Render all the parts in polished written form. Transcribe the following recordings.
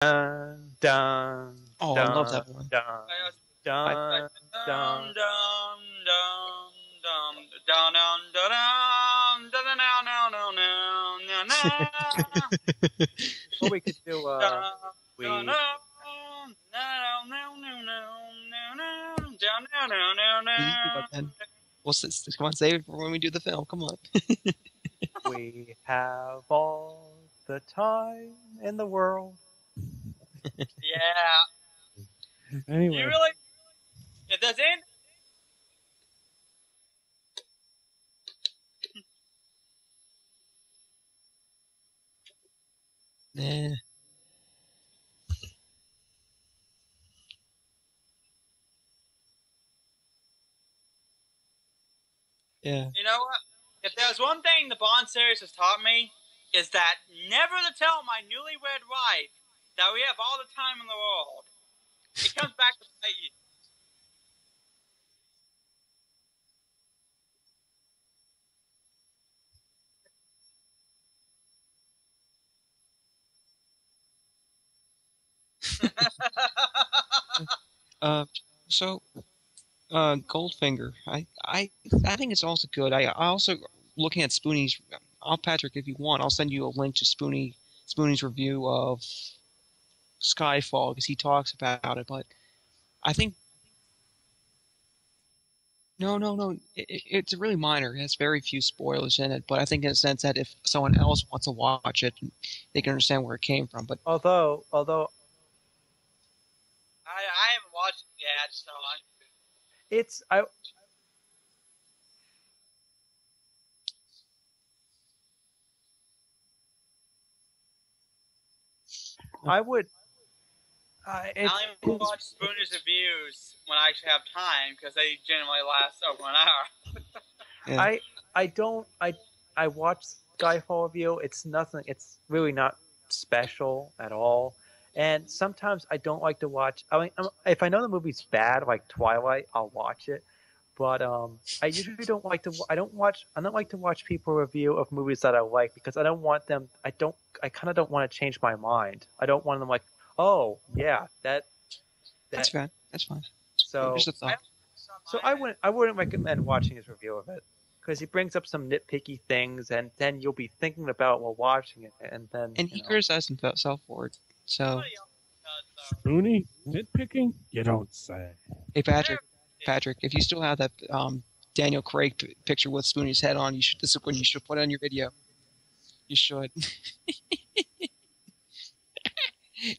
Dun, dun, Oh, I love dun, that one. dun, I dun, Dum dun. dum dum dum dum dum dum dum dum dum dum dum dum Or we could do we Easy, but then come on, save it for when we do the film. Come on. we have all the time in the world. Yeah. You Anyway, really? It doesn't? Nah, yeah. You know what? If there's one thing the Bond series has taught me, is that never to tell my newlywed wife that we have all the time in the world. It comes back to bite you. Uh, so Goldfinger. I think it's also good. I also looking at Spoonie's. I'll Patrick, if you want, I'll send you a link to Spoonie's review of Skyfall because he talks about it. But I think no, it's really minor. It has very few spoilers in it. But I think in a sense that if someone else wants to watch it, they can understand where it came from. But Although I haven't watched it yet, so it's I would I it's only watch Spooner's reviews when I actually have time because they generally last over an hour. yeah, I don't I watch Skyfall review. It's nothing. It's really not special at all. And sometimes I don't like to watch. I mean, if I know the movie's bad, like Twilight, I'll watch it. But I usually don't like to. I don't watch. I don't like to watch people review of movies that I like because I don't want them. I don't. I kind of don't want to change my mind. I don't want them like, oh yeah, that's that. fine. That's fine. So Just a thought. I wouldn't recommend watching his review of it because he brings up some nitpicky things, and then you'll be thinking about while watching it, and then And he criticized himself for it. So, Somebody else does, though. Spoonie, nitpicking? You don't say. hey Patrick, if you still have that Daniel Craig picture with Spoonie's head on, you should. This is when you should put it on your video. You should.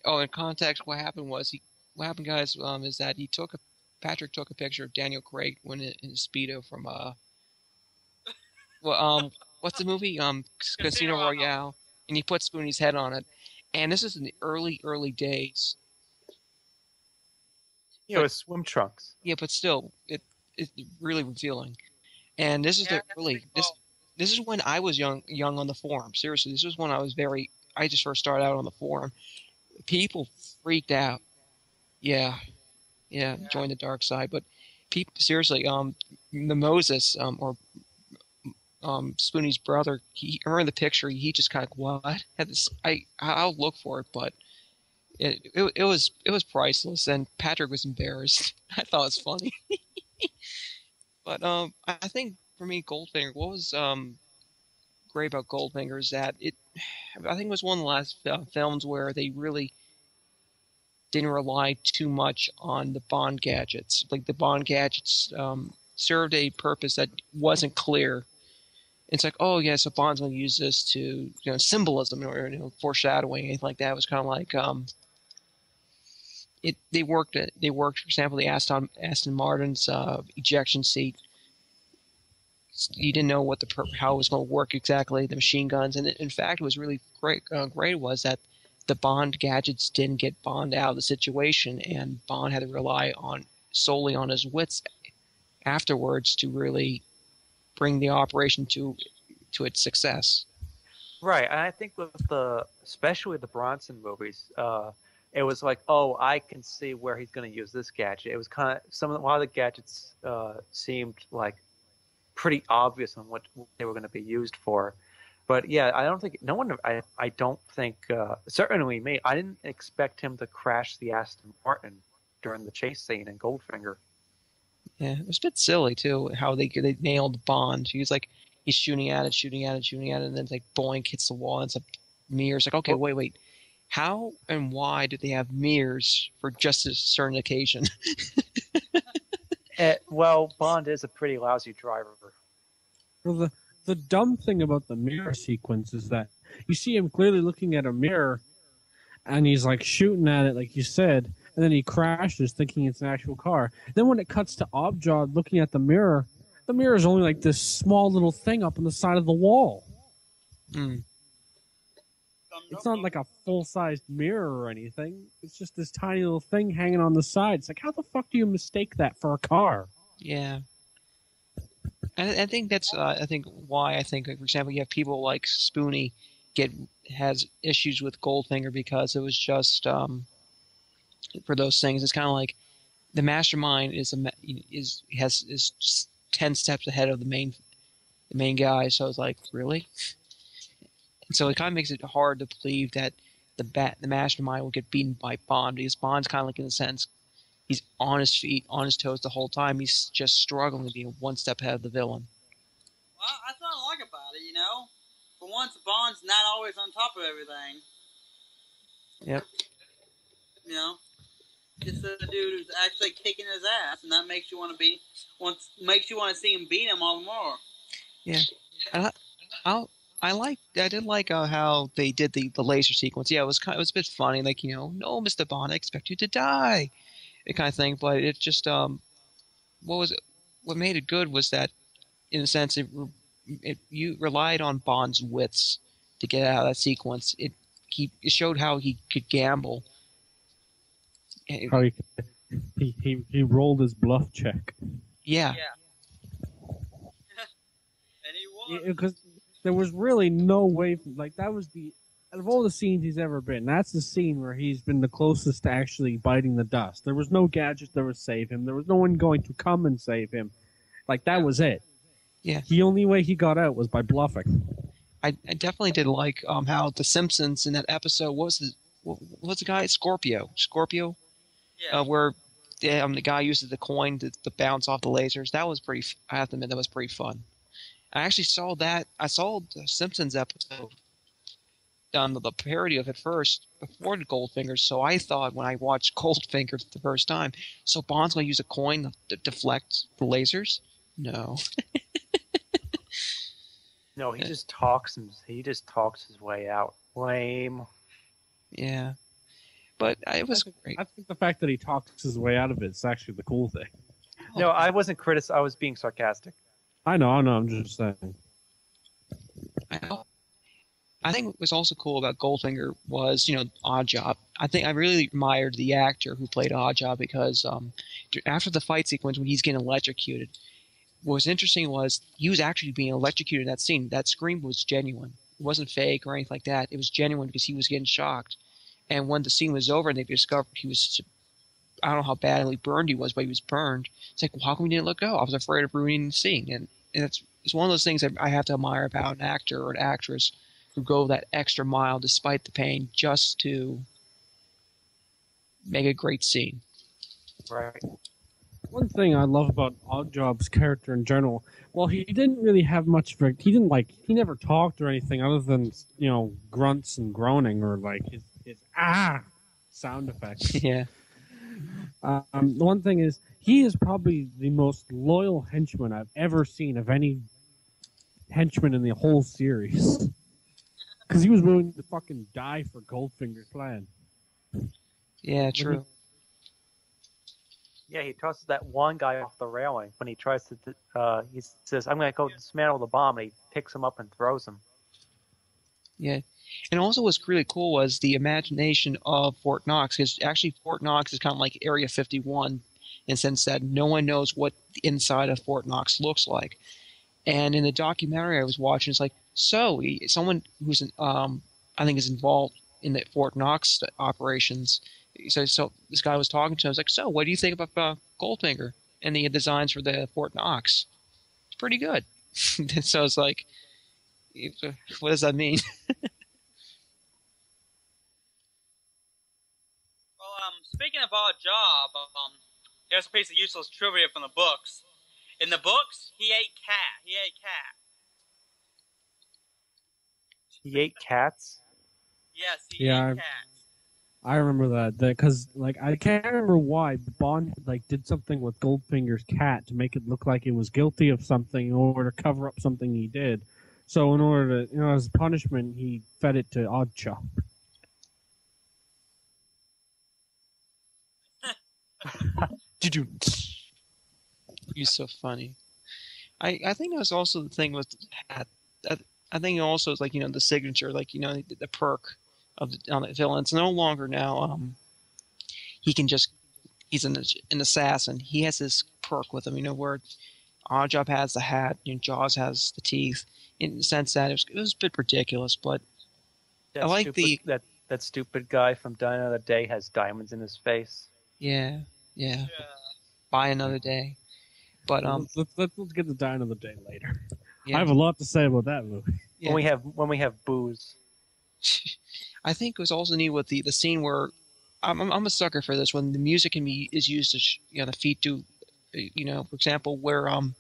Oh, in context, what happened was what happened, guys, is that Patrick took a picture of Daniel Craig when in his speedo from well, what's the movie? Casino Casino Royale. Royale, and he put Spoonie's head on it. And this is in the early days. you know, his swim trunks. Yeah, but still, it's really revealing. And this is Yeah, the early this is when I was young on the forum. Seriously, this was when I just first started out on the forum. People freaked out. Yeah, yeah, join the dark side. But people seriously, the Moses, or Spoonie's brother, I remember the picture. He just kind of what had this. I'll look for it, but it was priceless. And Patrick was embarrassed. I thought it was funny. But I think for me, Goldfinger. What was great about Goldfinger is that I think it was one of the last films where they really didn't rely too much on the Bond gadgets. Like the Bond gadgets served a purpose that wasn't clear. It's like, oh yeah, so Bond's going to use this to, symbolism or foreshadowing, anything like that. It was kind of like they worked. They worked. For example, the Aston Martin's ejection seat. You didn't know how it was going to work exactly. The machine guns, and in fact, it was really great. Great was that the Bond gadgets didn't get Bond out of the situation, and Bond had to rely solely on his wits afterwards to really bring the operation to its success. Right, and I think with especially the Bronson movies, it was like, oh, I can see where he's going to use this gadget. It was kind of a lot of the gadgets seemed like pretty obvious on what they were going to be used for. But yeah, I don't think no one. I don't think certainly me. I didn't expect him to crash the Aston Martin during the chase scene in Goldfinger. Yeah, it was a bit silly too how they nailed Bond. He's shooting at it, shooting at it, shooting at it, and then it's like boink hits the wall. And it's a mirror. It's like okay, wait. How and why do they have mirrors for just a certain occasion? Well, Bond is a pretty lousy driver. Well, the dumb thing about the mirror sequence is that you see him clearly looking at a mirror, and he's like shooting at it, like you said, and then he crashes, thinking it's an actual car. Then when it cuts to Objod looking at the mirror is only like this small little thing up on the side of the wall. Mm. It's not like a full-sized mirror or anything. It's just this tiny little thing hanging on the side. It's like, how the fuck do you mistake that for a car? Yeah. I think that's why I think, like, for example, you have people like Spoonie has issues with Goldfinger because it was just for those things. It's kind of like the mastermind is 10 steps ahead of the main guy. So it's like, really? And so it kind of makes it hard to believe that the mastermind will get beaten by Bond, because Bond's kind of like, in a sense, he's on his feet, on his toes the whole time. He's just struggling to be one step ahead of the villain. Well, that's what I like about it, you know? For once, Bond's not always on top of everything. Yep. You know? Just a dude who's actually kicking his ass, and that makes you want to see him beat him all the more. Yeah. I did like how they did the laser sequence. Yeah, it was a bit funny, like, you know, no, Mr. Bond, I expect you to die, that kind of thing. But it just what made it good was that, in a sense, you relied on Bond's wits to get out of that sequence. It showed how he could gamble. How he rolled his bluff check. Yeah. And he won. Because there was really no way, like, that was out of all the scenes he's ever been, that's the scene where he's been the closest to actually biting the dust. There was no gadget that would save him. There was no one going to come and save him. Like, that was it. Yeah. The only way he got out was by bluffing. I definitely did like how The Simpsons in that episode, what's the guy? Scorpio, Yeah. where the guy uses the coin to bounce off the lasers. That was pretty. I have to admit, that was pretty fun. I actually saw that. I saw the Simpsons episode, the parody of it first before the Goldfinger. So I thought when I watched Goldfinger for the first time, so Bond's going to use a coin to deflect the lasers? No. No, he just talks his way out. Lame. Yeah. But it was great. I think the fact that he talks his way out of it is actually the cool thing. No, I wasn't I was being sarcastic. I know, I'm just saying. I think what was also cool about Goldfinger was, you know, Oddjob. I think I really admired the actor who played Oddjob because after the fight sequence when he's getting electrocuted, what was interesting was he was actually being electrocuted in that scene. That scream was genuine. It wasn't fake or anything like that. It was genuine because he was getting shocked. And when the scene was over and they discovered he was, I don't know how badly burned he was, but he was burned. It's like, well, how come we didn't let go? I was afraid of ruining the scene. And it's one of those things that I have to admire about an actor or an actress who go that extra mile despite the pain just to make a great scene. Right. One thing I love about Oddjob's character in general, well, he didn't really have much of he never talked or anything other than, you know, grunts and groaning or like his sound effects. Yeah. The one thing is, he is probably the most loyal henchman I've ever seen of any henchman in the whole series. Because he was willing to fucking die for Goldfinger's plan. Yeah, true. Yeah, he tosses that one guy off the railing when he tries to. He says, "I'm going to go dismantle the bomb," and he picks him up and throws him. Yeah. And also what's really cool was the imagination of Fort Knox, because actually Fort Knox is kind of like Area 51 in the sense that no one knows what the inside of Fort Knox looks like. And in the documentary I was watching, it's like, someone who's, I think is involved in the Fort Knox operations, so this guy was talking to him, I was like, so what do you think about Goldfinger and the designs for the Fort Knox? It's pretty good. So it's like, What does that mean? Well, speaking of Odd Job, here's a piece of useless trivia from the books. In the books, he ate cat. He ate cat. He ate cats. Yes, he Yeah, ate cat. I remember that because like I can't remember why Bond like did something with Goldfinger's cat to make it look like it was guilty of something in order to cover up something he did. So in order to, as punishment, he fed it to Oddjob. Did you? He's so funny. I think that's also the thing with the hat. I think also it's like the signature, like the perk of on the villain. It's no longer now. He can just he's an assassin. He has this perk with him. Where Oddjob has the hat, Jaws has the teeth. In the sense that it was a bit ridiculous, but That I like stupid, that stupid guy from Die Another Day has diamonds in his face. yeah. Yeah. Buy another day. But Let's get to Die Another Day later. yeah. I have a lot to say about that movie. Yeah. When we have booze. I think it was also neat with the scene where I'm a sucker for this when the music is used to the feet do for example where I'm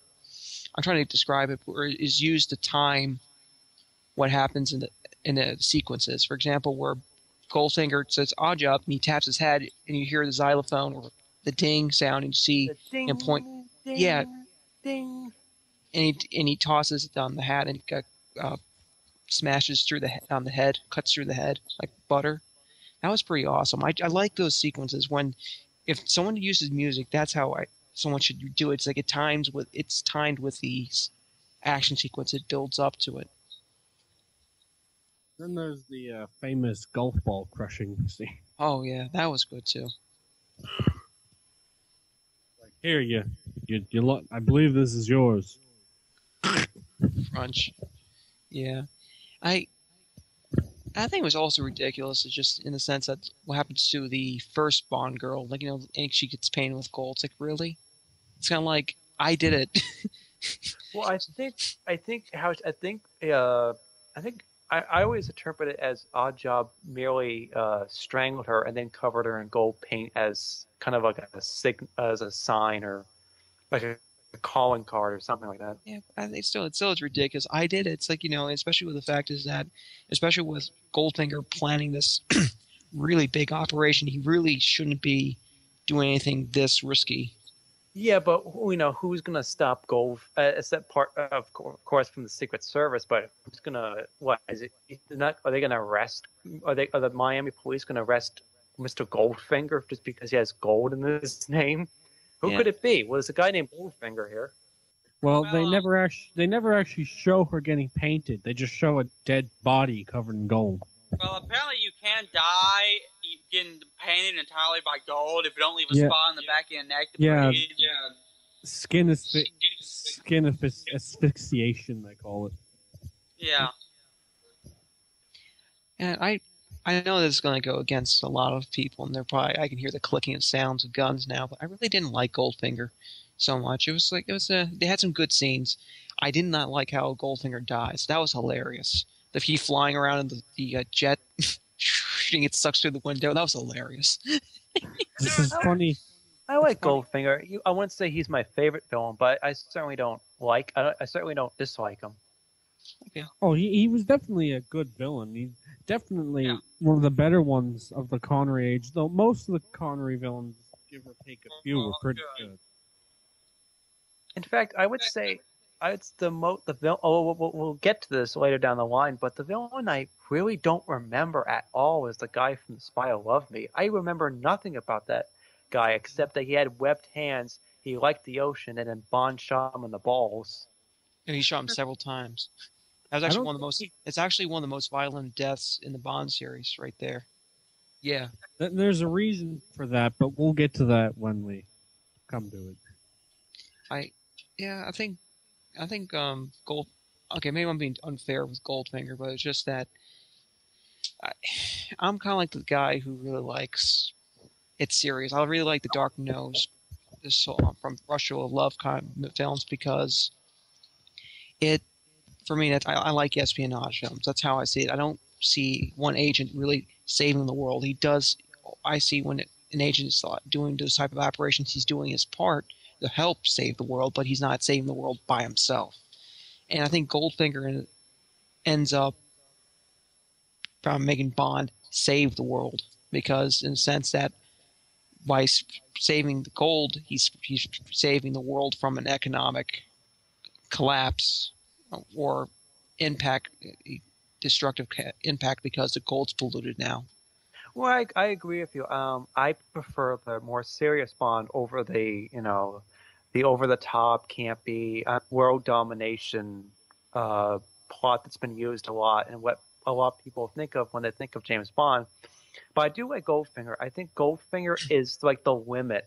trying to describe it where it is used to time what happens in the sequences. For example, where Goldfinger says Oddjob and he taps his head and you hear the xylophone or the ding sound and you see The ding, him point ding, ding. ding. and he tosses it on the hat and it smashes through on the head, cuts through the head like butter. That was pretty awesome. I like those sequences when if someone uses music, that's how someone should do it. It's like it's timed with the action sequence. It builds up to it. Then there's the famous golf ball crushing scene. Oh yeah, that was good too. Like, here you I believe this is yours. Crunch. Yeah, I think it was also ridiculous. It's just in the sense that what happens to the first Bond girl, like and she gets painted with gold. It's like really, it's kind of like I did it. Well, I always interpret it as Oddjob merely strangled her and then covered her in gold paint as kind of like as a sign or like a calling card or something like that. Yeah, I think it's ridiculous. I did it. It's like especially with the fact is that, especially with Goldfinger planning this really big operation, he really shouldn't be doing anything this risky. Yeah, but who's gonna stop Gold? Except part of course from the Secret Service, but who's gonna? What is it? Are they gonna arrest? Are the Miami police gonna arrest Mr. Goldfinger just because he has gold in his name? Who could it be? Well, there's a guy named Goldfinger here. Well, they never actually show her getting painted. They just show a dead body covered in gold. Well, apparently you can die getting painted entirely by gold if you don't leave a spot in the back of your neck to breathe. Yeah. Skin asphyxiation, they call it. Yeah. And I know this is going to go against a lot of people, and I can hear the clicking of sounds of guns now, but I really didn't like Goldfinger so much. They had some good scenes. I did not like how Goldfinger dies. That was hilarious. He flying around in the jet, shooting it sucks through the window. That was hilarious. This is funny. I like Goldfinger. I wouldn't say he's my favorite villain, but I certainly don't dislike him. Okay. Oh, he was definitely a good villain. He's definitely one of the better ones of the Connery age, though most of the Connery villains, give or take a few, were pretty good. In fact, I would say it's the villain. Oh, we'll get to this later down the line, but the villain I really don't remember at all is the guy from The Spy Who Loved Me. I remember nothing about that guy except that he had webbed hands, he liked the ocean, and then Bond shot him in the balls. And he shot him several times. That was actually one of the most. It's actually one of the most violent deaths in the Bond series, right there. Yeah. There's a reason for that, but we'll get to that when we come to it. I think Gold. Okay, maybe I'm being unfair with Goldfinger, but it's just that I'm kind of like the guy who really likes it serious. I really like the Dark Nose, from Russia with Love kind of films because it for me, I like espionage films. That's how I see it. I don't see one agent really saving the world. He does. I see when an agent is doing those type of operations, he's doing his part to help save the world, but he's not saving the world by himself. And I think Goldfinger ends up making Bond save the world because, in the sense that by saving the gold, he's saving the world from an economic collapse or impact, destructive impact, because the gold's polluted now. Well, I agree with you. I prefer the more serious Bond over the the over the top campy world domination plot that's been used a lot and what a lot of people think of when they think of James Bond. But I do like Goldfinger. I think Goldfinger is like the limit.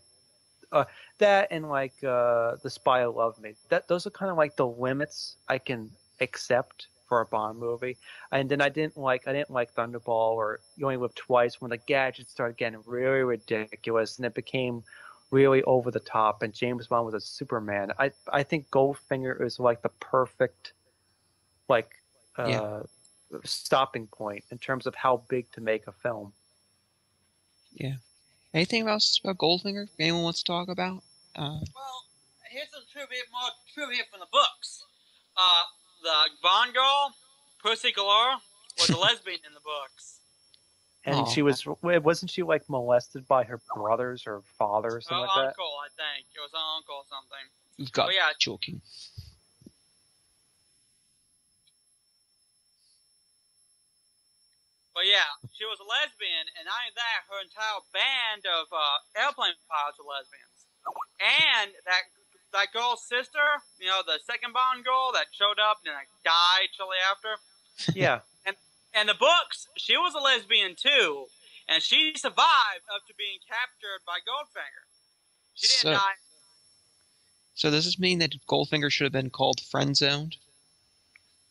That and like The Spy Who Loved Me. Those are kind of like the limits I can accept for a Bond movie. And then I didn't like Thunderball or You Only Live Twice, when the gadgets started getting really ridiculous and it became really over the top. And James Bond was a Superman. I think Goldfinger is like the perfect stopping point in terms of how big to make a film. Yeah. Anything else about Goldfinger anyone wants to talk about? Well, here's some more trivia from the books. The Bond girl, Pussy Galore, was a lesbian in the books. And she wasn't she like molested by her brothers or father or something like that? Uncle, I think. It was an uncle or something. You've got yeah. joking. But yeah, she was a lesbian, and not only that, her entire band of airplane pilots were lesbians. And that girl's sister, the second Bond girl that showed up and died shortly after. Yeah. And the books, she was a lesbian too, and she survived up to being captured by Goldfinger. She didn't die. So does this mean that Goldfinger should have been called Friend Zoned?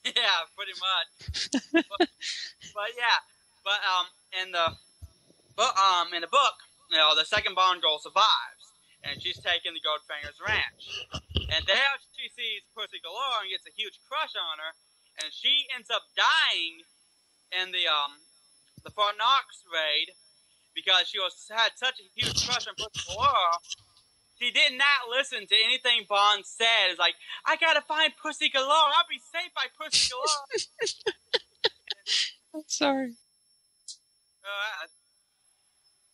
Yeah, pretty much. but yeah. But in the book, the second Bond girl survives, and she's taken to Goldfinger's ranch. And there she sees Pussy Galore and gets a huge crush on her, and she ends up dying in the Fort Knox raid because she had such a huge crush on Pussy Galore. She did not listen to anything Bond said. It's like, I gotta find Pussy Galore. I'll be safe by Pussy Galore. I'm sorry.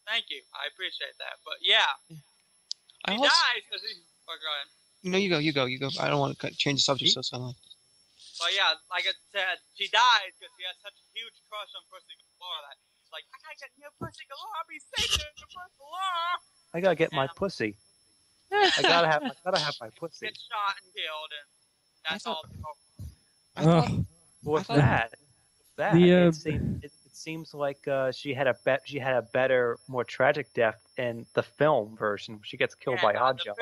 Thank you. I appreciate that. But yeah, he also, dies because he. Oh, go ahead. No, you go. I don't want to change the subject so suddenly. But yeah, like I said, she dies because she has such a huge crush on Pussy Galore that she's like, I gotta get near Pussy Galore. I'll be safe near Pussy Galore. I gotta get my pussy. I gotta have my pussy. Get shot and killed, and that's all. What's that? It seems like she had a better, more tragic death in the film version. She gets killed by Oddjob.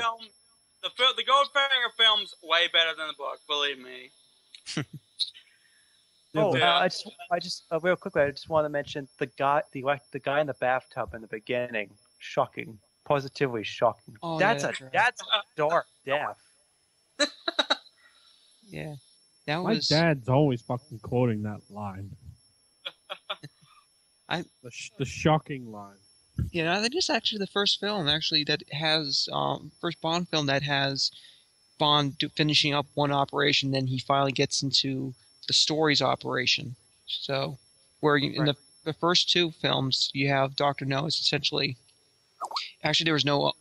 The Goldfinger film's way better than the book. Believe me. I just real quickly, I just want to mention the guy in the bathtub in the beginning. Shocking, positively shocking. Oh, that's a dark death. Yeah, my dad's always fucking quoting that line. The shocking line. Yeah, I think it's actually the first film that has first Bond film that has Bond finishing up one operation, then he finally gets into the story's operation. So, where in the first two films you have Dr. No is essentially actually there was no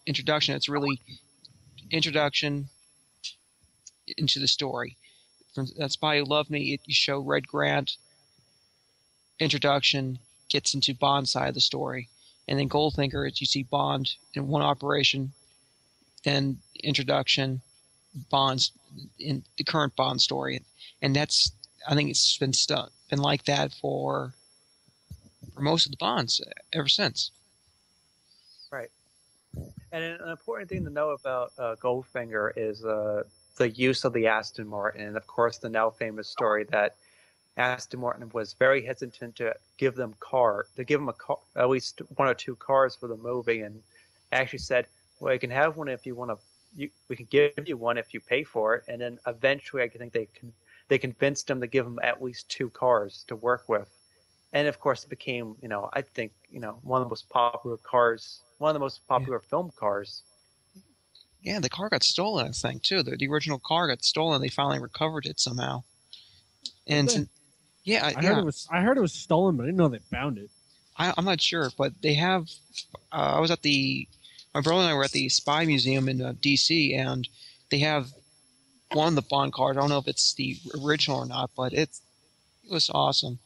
introduction. It's really introduction into the story. From That Spy Who Loved Me, you show Red Grant. Introduction gets into Bond's side of the story, and then Goldfinger, you see Bond in one operation, then introduction, Bond's in the current Bond story, and that's I think it's been like that for most of the Bonds ever since. Right, and an important thing to know about Goldfinger is the use of the Aston Martin, and of course the now famous story that Aston Martin was very hesitant to give them a car, at least one or two cars for the movie, and actually said, "Well, you can have one if you want to. We can give you one if you pay for it." And then eventually, I think they convinced him to give him at least 2 cars to work with. And of course, it became, I think, one of the most popular cars, one of the most popular film cars. Yeah, the car got stolen, I think, too. The original car got stolen. They finally recovered it somehow. And I heard it was stolen, but I didn't know they found it. I'm not sure, but they have. I was at my brother and I were at the Spy Museum in D.C. and they have one of the Bond cars. I don't know if it's the original or not, but it was awesome.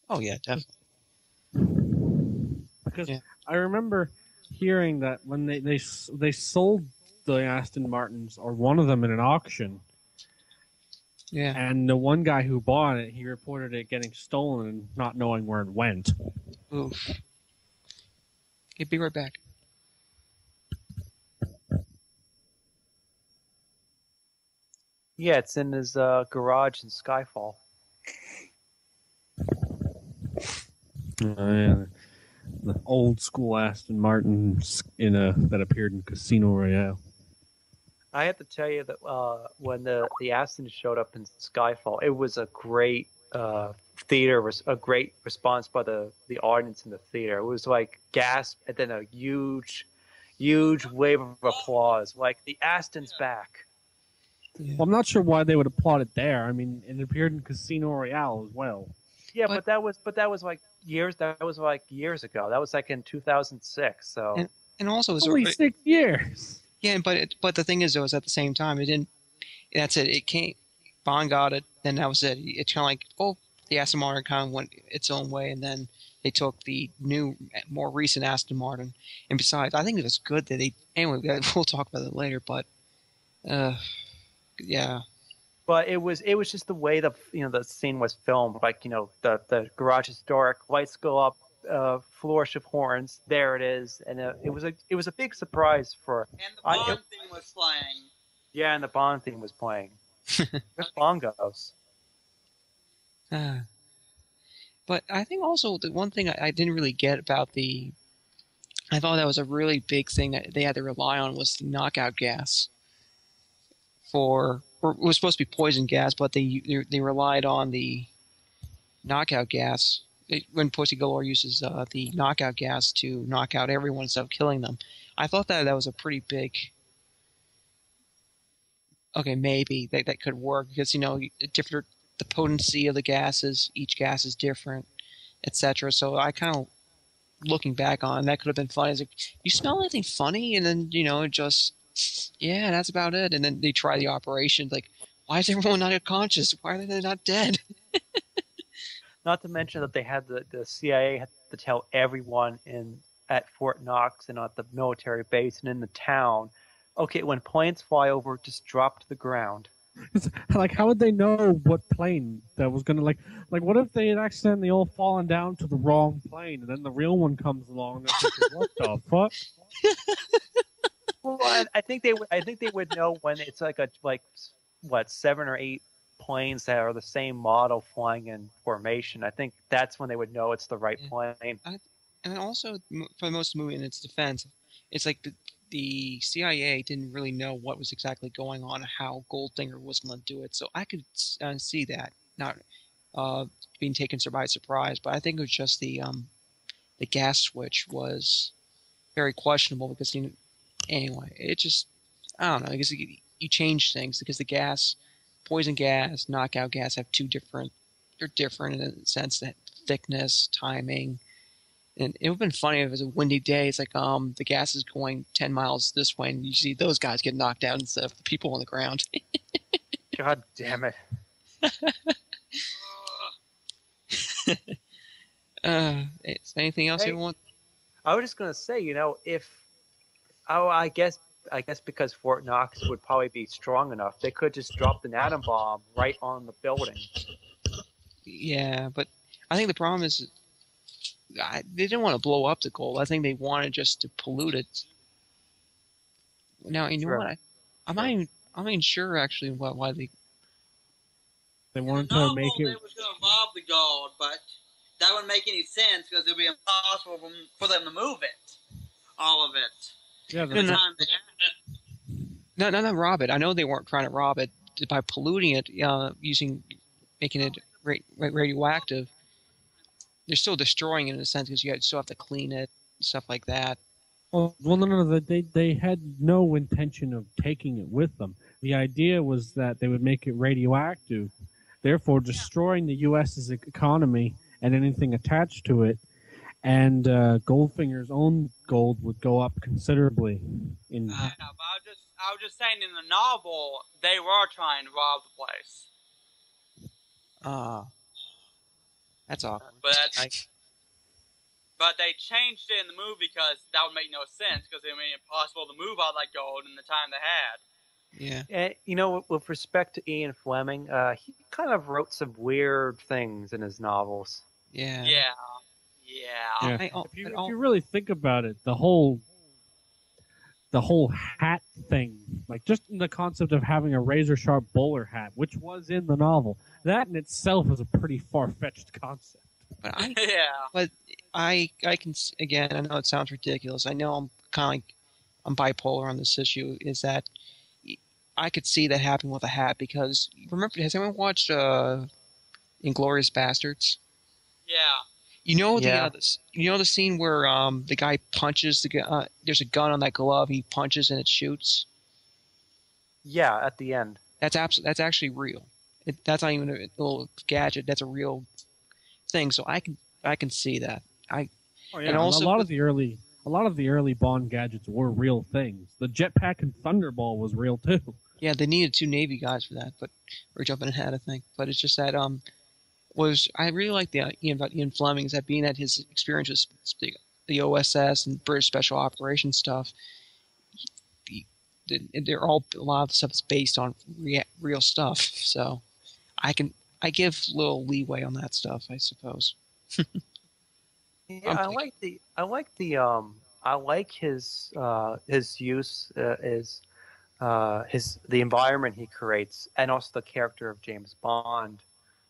Oh yeah, definitely. Because I remember hearing that when they sold the Aston Martins or one of them in an auction. Yeah. And the one guy who bought it, he reported it getting stolen and not knowing where it went. Oof. Okay, be right back. Yeah, it's in his garage in Skyfall. The old school Aston Martin that appeared in Casino Royale. I have to tell you that when the Aston showed up in Skyfall, it was a great a great response by the audience in the theater. It was like gasp and then a huge wave of applause, like the Aston's back. Yeah. Well, I'm not sure why they would applaud it there. I mean, it appeared in Casino Royale as well. Yeah, but that was like years ago. That was like in 2006. So and also it was only 6 years. Yeah, but the thing is, though, is at the same time, it didn't. That's it. It came. Bond got it, then that was it. It's kind of like, the Aston Martin kind of went its own way, and then they took the new, more recent Aston Martin. And besides, I think it was good that they. Anyway, we'll talk about it later. But, yeah. But it was just the way the scene was filmed. Like the garage is dark, lights go up. Flourish of horns. There it is, and it was a big surprise for. And the Bond theme was playing. Yeah, and the Bond theme was playing. There's bongos. But I think also the one thing I didn't really get about I thought that was a really big thing that they had to rely on was the knockout gas. It was supposed to be poison gas, but they relied on the knockout gas. When Pussy Galore uses the knockout gas to knock out everyone instead of killing them. I thought that was a pretty big... Okay, maybe that could work because, the potency of the gases, each gas is different, etc. So I kind of, looking back on, that could have been funny. It's like, you smell anything funny? And then, it just, yeah, that's about it. And then they try the operation. Like, why is everyone not unconscious? Why are they not dead? Not to mention that they had the CIA had to tell everyone at Fort Knox and at the military base and in the town, okay, when planes fly over, just drop to the ground. Like, how would they know what plane that was going to, like, what if they had accidentally all fallen down to the wrong plane and then the real one comes along and thinking, what the fuck? Well, I think they would know when it's like 7 or 8 planes that are the same model flying in formation. I think that's when they would know it's the right plane. And also, for most of the movie, in its defense, it's like the CIA didn't really know what was exactly going on, how Goldfinger was going to do it. So I could see that not being taken by surprise. But I think it was just the gas switch was very questionable because anyway, it just, I don't know, because you change things because the poison gas, knockout gas have they're different in the sense that thickness, timing. And it would have been funny if it was a windy day. It's like the gas is going 10 miles this way, and you see those guys get knocked out instead of the people on the ground. God damn it. Is anything else you want? I was just going to say, I guess because Fort Knox would probably be strong enough, they could just drop an atom bomb right on the building. Yeah, but I think the problem is they didn't want to blow up the gold. I think they wanted just to pollute it. Now, you know what? I'm not even sure actually why they wanted to make it. They was going to rob the gold, but that wouldn't make any sense because it would be impossible for them to move it, all of it. Yeah, not rob it. I know they weren't trying to rob it. by polluting it, making it radioactive, they're still destroying it in a sense because you still have to clean it, stuff like that. Well, no. They had no intention of taking it with them. The idea was that they would make it radioactive, therefore destroying the U.S.'s economy and anything attached to it. And Goldfinger's own gold would go up considerably. In Yeah, but I was just saying in the novel they were trying to rob the place. That's awkward. But they changed it in the movie because that would make no sense because it made it impossible to move all that gold in the time they had. Yeah. And, you know, with respect to Ian Fleming, he kind of wrote some weird things in his novels. Yeah. Yeah. I- If you really think about it, the whole hat thing, like just the concept of having a razor sharp bowler hat, which was in the novel, that in itself is a pretty far fetched concept. But Yeah. I can again. I know it sounds ridiculous. I know I'm kind of like I'm bipolar on this issue. Is that I could see that happen with a hat because remember? Has anyone watched Inglourious Bastards? Yeah. You know Yeah. the scene where the guy punches the there's a gun on that glove. He punches and it shoots. Yeah, at the end. That's actually real. That's not even a little gadget. That's a real thing. So I can see that. And also a lot of the early Bond gadgets were real things. The jetpack and Thunderball was real too. Yeah, they needed 2 Navy guys for that, but we're jumping ahead, I think. But it's just that I really like the about Ian Fleming is that being at his experience with the OSS and British Special Operations stuff, they're all a lot of the stuff is based on real stuff. So I give a little leeway on that stuff, I suppose. Yeah, I like his use the environment he creates, and also the character of James Bond,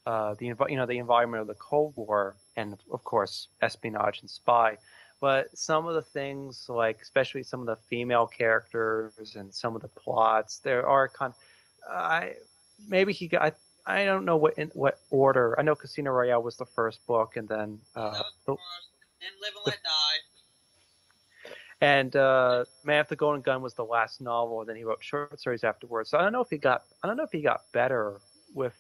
the environment of the Cold War, and of course espionage and spy. But some of the things, like especially some of the female characters and some of the plots, there are I don't know what order. I know Casino Royale was the first book, and then And Live and Let Die. and Man with the Golden Gun was the last novel, and then he wrote short stories afterwards. So I don't know if he got better with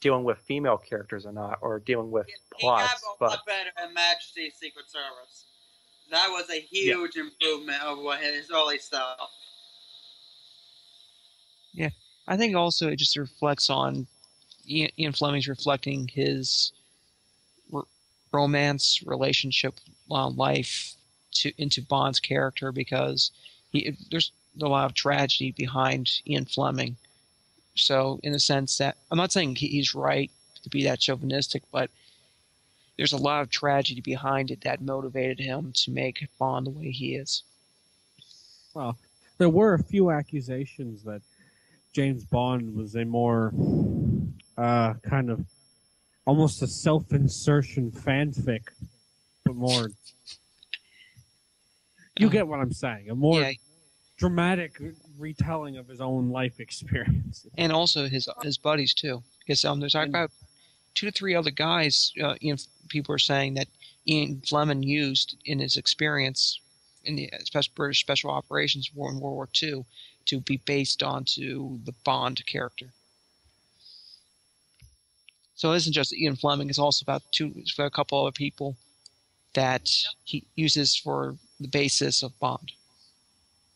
dealing with female characters or not, or dealing with plots. He got a lot better at Majesty's Secret Service. That was a huge improvement over his early stuff. Yeah, I think also it just reflects on Ian Fleming's reflecting his romance relationship life into Bond's character because there's a lot of tragedy behind Ian Fleming. So in a sense that I'm not saying he's right to be that chauvinistic, but there's a lot of tragedy behind it that motivated him to make Bond the way he is. Well, there were a few accusations that James Bond was a more kind of almost a self-insertion fanfic, but more. You get what I'm saying. A more dramatic retelling of his own life experience, and also his buddies too. Because there's about 2 to 3 other guys. People are saying that Ian Fleming used in his experience in the British Special Operations War in World War II to be based onto the Bond character. So it isn't just Ian Fleming; it's also about a couple other people that he uses for the basis of Bond.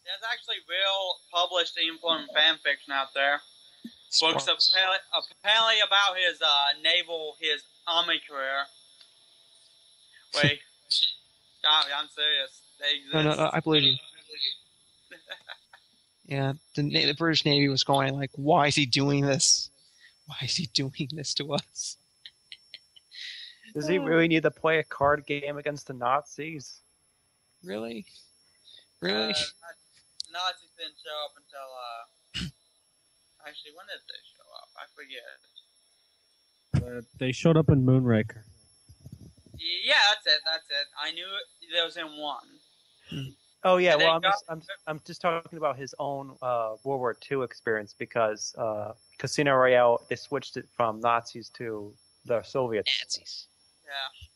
There's actually real published Ian Fleming fan fiction out there. Books apparently about his his army career. Wait, I'm serious. They exist. No, I believe you. Yeah, the British Navy was going like, why is he doing this? Why is he doing this to us? Does he really need to play a card game against the Nazis? Really? Nazis didn't show up until actually, when did they show up? I forget. They showed up in Moonraker. Yeah, that's it. I knew there was in one. Oh yeah, And well then I'm just talking about his own World War II experience because Casino Royale they switched it from Nazis to the Soviets. Nazis. yeah.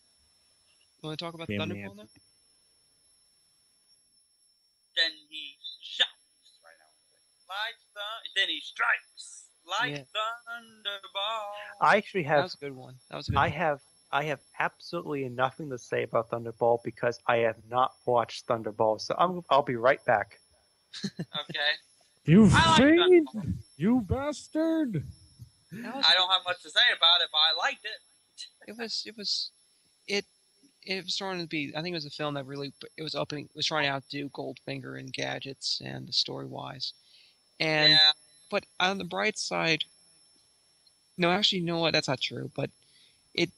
You want to talk about Damn Thunderball now? Nancy. Then he shouts right now. Then he strikes like Yeah. thunderball. I actually That have was a good one. That was a good I one. have I have absolutely nothing to say about Thunderball because I have not watched Thunderball. So I'll be right back. Okay. You I like fiend! Thunderball. You bastard! That was, I don't have much to say about it, but I liked it. it was starting to be. I think it was a film that really it was trying to outdo Goldfinger in gadgets and story wise. And Yeah. but on the bright side, no, actually, you know what? That's not true. But it,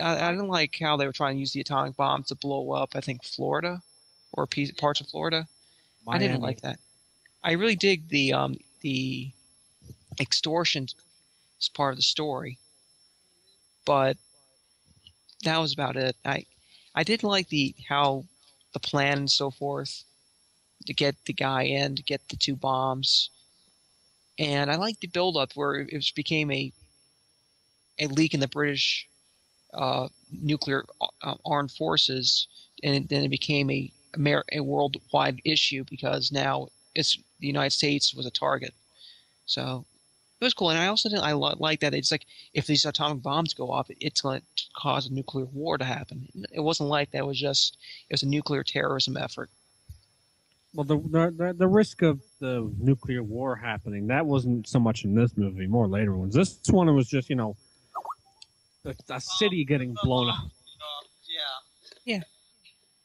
I didn't like how they were trying to use the atomic bomb to blow up. I think Florida, or parts of Florida. I didn't like that. I really dig the extortion as part of the story, but that was about it. I did like how the plan and so forth to get the guy in, to get the two bombs, and I liked the build up where it became a leak in the British nuclear armed forces, and then it became a worldwide issue because now it's the United States was a target. So it was cool, and I also didn't. I like that it's like if these atomic bombs go off, it's going to cause a nuclear war to happen. It wasn't like that. It was a nuclear terrorism effort. Well, the risk of the nuclear war happening, that wasn't so much in this movie, more later ones. This one, it was just, a city getting blown up. Yeah. Yeah.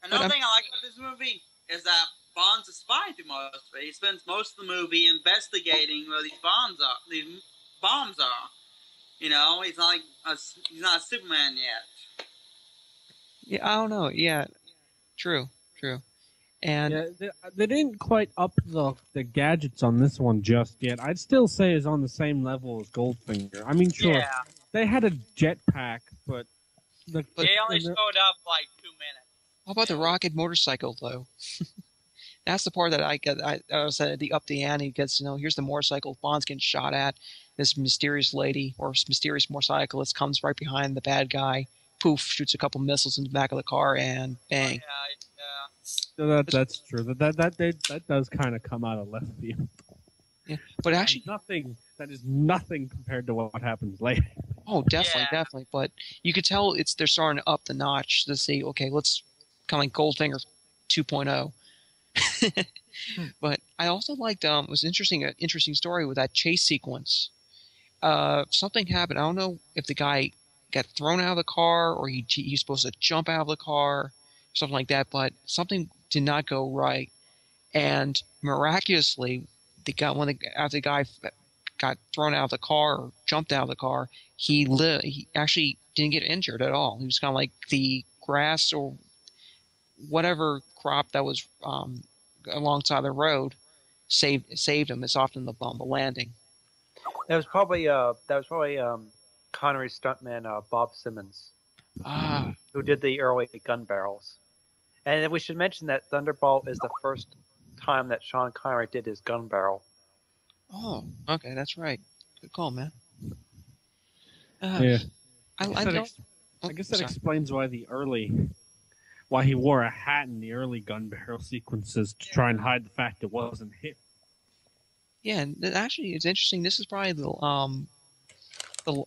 Another thing I like about this movie is that Bond's a spy through most of it. He spends most of the movie investigating where these bombs are. He's not he's not a Superman yet. Yeah, I don't know. Yeah, true. And Yeah, they didn't quite up the gadgets on this one just yet. I'd still say it's on the same level as Goldfinger. I mean, sure, Yeah. they had a jetpack, but They only showed up like 2 minutes. how about the rocket motorcycle though? That's the part that I was at the up the ante because here's the motorcycle. Bond's getting shot at. This mysterious lady or mysterious motorcyclist comes right behind the bad guy. Poof! Shoots a couple missiles in the back of the car and bang. So that's true. That does kind of come out of left field. Yeah, but actually, That is nothing compared to what happens later. oh, definitely. But you could tell they're starting to up the notch to see. Okay, let's kind of like Goldfinger 2.0. But I also liked it was an interesting story with that chase sequence. Something happened. I don't know if the guy got thrown out of the car or he's supposed to jump out of the car, something like that. But something did not go right, and miraculously, after the guy got thrown out of the car or jumped out of the car, he lived. He actually didn't get injured at all. He was kind of like the grass or whatever crop that was alongside the road saved him. It's often the landing. That was probably Connery's stuntman Bob Simmons, who did the early gun barrels. And then we should mention that Thunderball is the first time that Sean Connery did his gun barrel. Oh, okay, that's right. Good call, man. Yeah. I guess that explains why he wore a hat in the early gun barrel sequences to try and hide the fact it wasn't him. Yeah, and actually, it's interesting. This is probably the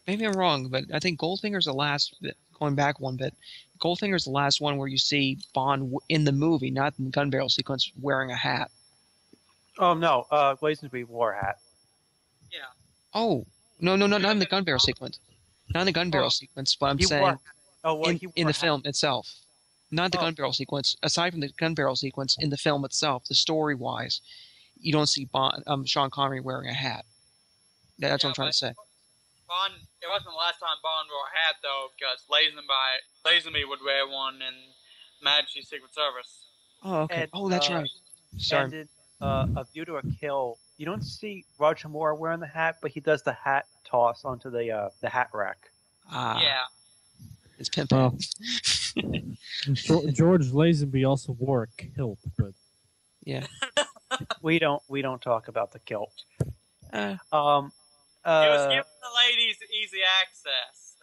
maybe I'm wrong, but I think Goldfinger's the last. Going back one bit, Goldfinger's the last one where you see Bond in the movie, not in the gun barrel sequence, wearing a hat. Oh no, Lazenby wore a hat. Yeah. Oh no, not in the gun barrel sequence. Not in the gun barrel sequence, but I'm saying in the film itself. Not the gun barrel sequence. Aside from the gun barrel sequence, in the film itself, the story-wise, you don't see Sean Connery wearing a hat. That's what I'm trying to say. Bond, it wasn't the last time Bond wore a hat, though, because Lazenby would wear one in Majesty's Secret Service. Oh, okay. And, that's right. Sorry. And in A View to a Kill, you don't see Roger Moore wearing the hat, but he does the hat toss onto the hat rack. Yeah. It's pimping. Well, George Lazenby also wore a kilt, but Yeah. We don't talk about the kilt. Uh, Um, He was uh, giving the ladies easy access.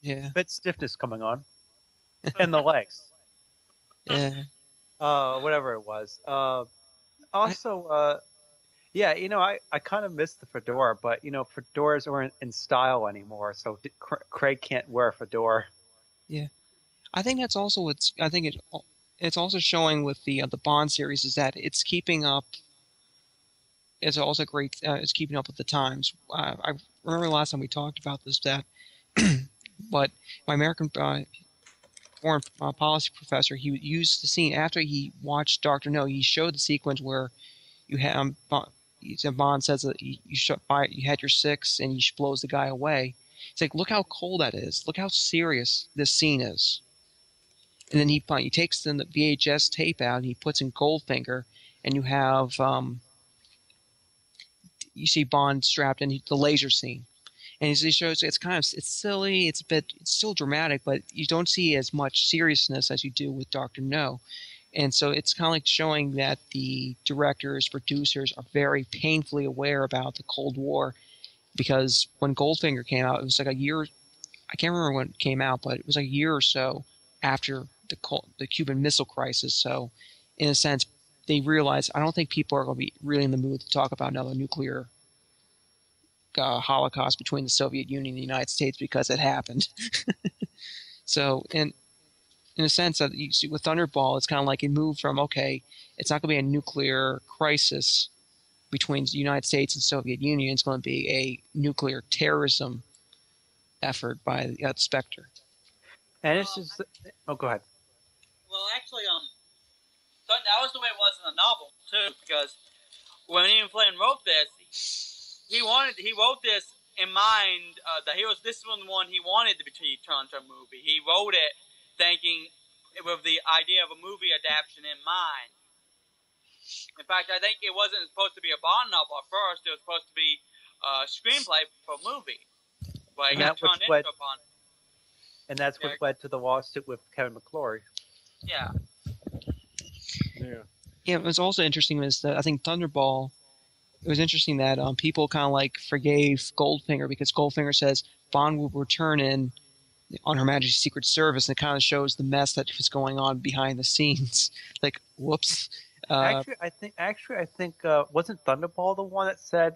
yeah. bit stiffness coming on, and the legs. Yeah. Whatever it was. Also, yeah, I kind of miss the fedora, but fedoras aren't in style anymore, so Craig can't wear a fedora. Yeah. I think that's also what's. I think it's also showing with the Bond series is that it's keeping up. It's also great. It's keeping up with the times. I remember last time we talked about this that, but my American foreign policy professor he used the scene after he watched Doctor No. He showed the sequence where you have Bond says that you had your six and he blows the guy away. It's like look how cold that is. Look how serious this scene is. And then he takes the VHS tape out and he puts in Goldfinger, and you have you see Bond strapped in the laser scene, and he shows it's silly, it's still dramatic, but you don't see as much seriousness as you do with Doctor No, and so it's kind of like showing that the directors, producers are very painfully aware about the Cold War, because when Goldfinger came out, it was like a year. I can't remember when it came out, but it was like a year or so after the Cuban Missile Crisis. So, in a sense, they realized I don't think people are going to be really in the mood to talk about another nuclear holocaust between the Soviet Union and the United States because it happened. So, in a sense, that you see with Thunderball, it's kind of like it moved from okay, it's not going to be a nuclear crisis between the United States and Soviet Union. It's going to be a nuclear terrorism effort by Spectre. And it's just, go ahead. Well, actually, that was the way it was in the novel too, because when Ian Flynn wrote this, he wrote this in mind that this was the one he wanted to be turned into a movie. He wrote it thinking with the idea of a movie adaptation in mind. In fact, I think it wasn't supposed to be a Bond novel at first. It was supposed to be a screenplay for a movie, but it got turned into a Bond. And that's what led to the lawsuit with Kevin McClory. Yeah. Yeah, it was also interesting was that I think Thunderball. It was interesting that people kind of like forgave Goldfinger because Goldfinger says Bond will return on Her Majesty's Secret Service, and it kind of shows the mess that was going on behind the scenes. Like, whoops. Actually, I think wasn't Thunderball the one that said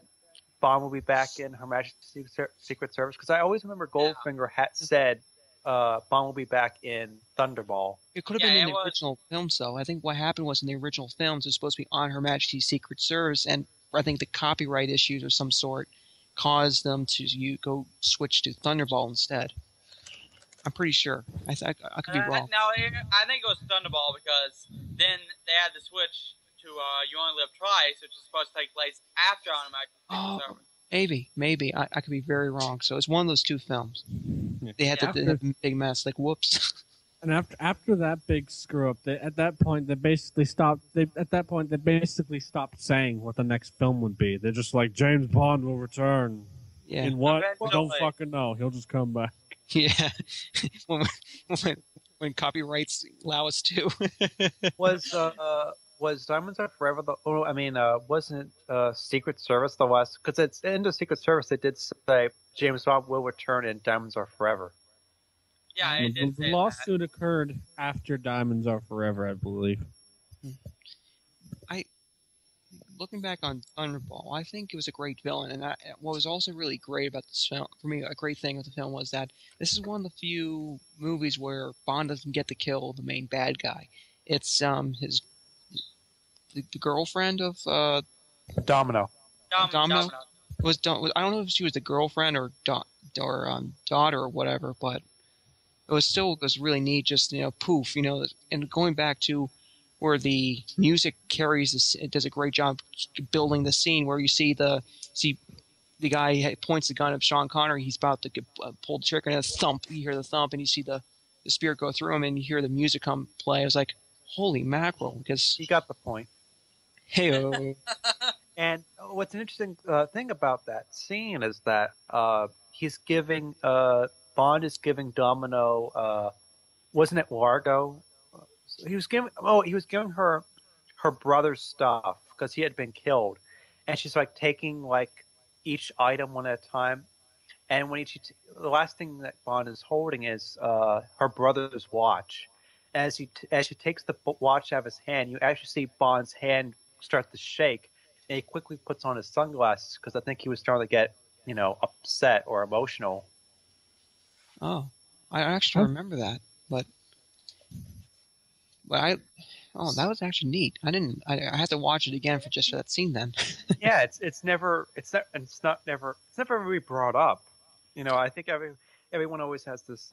Bond will be back in Her Majesty's Secret Service? Because I always remember Goldfinger had said Bond will be back in Thunderball. It could have been in the original films, though. I think what happened was in the original films, it was supposed to be on Her Majesty's Secret Service, and I think the copyright issues of some sort caused them to go switch to Thunderball instead. I'm pretty sure. I could be wrong. No, I think it was Thunderball because then they had to switch to You Only Live Twice, which is supposed to take place after On Her Majesty's Secret Service. Maybe. I could be very wrong. So it's one of those two films. They had the big mess. Like, whoops. And after that big screw up, at that point they basically stopped saying what the next film would be. They're just like James Bond will return. Yeah. In what? We don't fucking know. He'll just come back. Yeah. when copyrights allow us to. Was Diamonds Are Forever wasn't Secret Service the last? Because it's in the Secret Service. It did say James Bond will return in Diamonds Are Forever. Yeah, the lawsuit occurred after Diamonds Are Forever, I believe. Looking back on Thunderball, I think it was a great villain, and what was also really great about this film, for me, a great thing with the film was that this is one of the few movies where Bond doesn't get to kill the main bad guy. It's the girlfriend of Domino. Domino. I don't know if she was the girlfriend or daughter or whatever, but it was really neat. Just poof, and going back to where the music it does a great job building the scene where you see the guy points the gun at Sean Connery. He's about to pull the trigger, and a thump. You hear the thump, and you see the spirit go through him, and you hear the music come play. I was like, holy mackerel! Because he got the point. Hey-o. And what's an interesting thing about that scene is that Bond is giving Domino wasn't it Largo? He was giving her brother's stuff because he had been killed, and she's like taking like each item one at a time. And the last thing that Bond is holding is her brother's watch. As she takes the watch out of his hand, you actually see Bond's hand start to shake, and he quickly puts on his sunglasses because I think he was starting to get upset or emotional. Oh, I actually don't remember that, but oh, that was actually neat. I had to watch it again for that scene then. Yeah, it's never really brought up. I think everyone always has this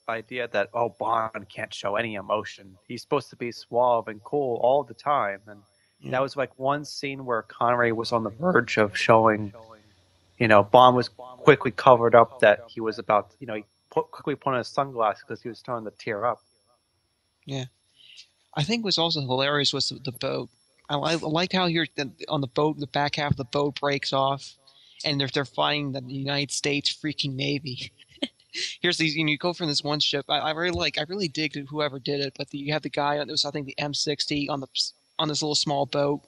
idea that Bond can't show any emotion. He's supposed to be suave and cool all the time, and that was like one scene where Connery was on the verge of showing. Bond was quickly covered up that he was about. He quickly put on his sunglasses because he was starting to tear up. Yeah, I think what's also hilarious was the boat. I liked how you're on the boat. The back half of the boat breaks off, and they're fighting the United States freaking Navy. Here's these. You go from this one ship. I really dig whoever did it, but you have the guy. It was I think the M60 on this little small boat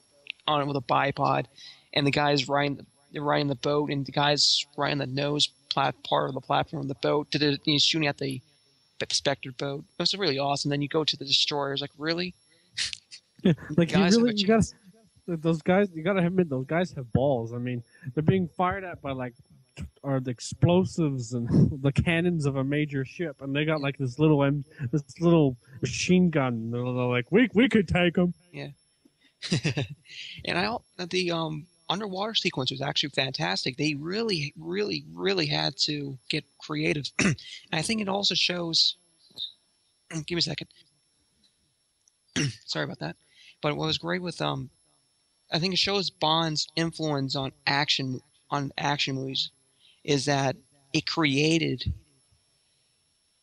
on it with a bipod, and the guy's riding the boat, and the guy's riding the nose part of the platform of the boat. He's shooting at the Spectre boat. It was really awesome. Then you go to the destroyers. Like really, like you got those guys. You gotta admit those guys have balls. I mean, they're being fired at by like the explosives and the cannons of a major ship, and they got like this little machine gun. They're like, we could take them. Yeah. And the underwater sequence was actually fantastic. They really, really, really had to get creative. And I think it also shows. Give me a second. Sorry about that. But what was great with I think it shows Bond's influence on action movies is that it created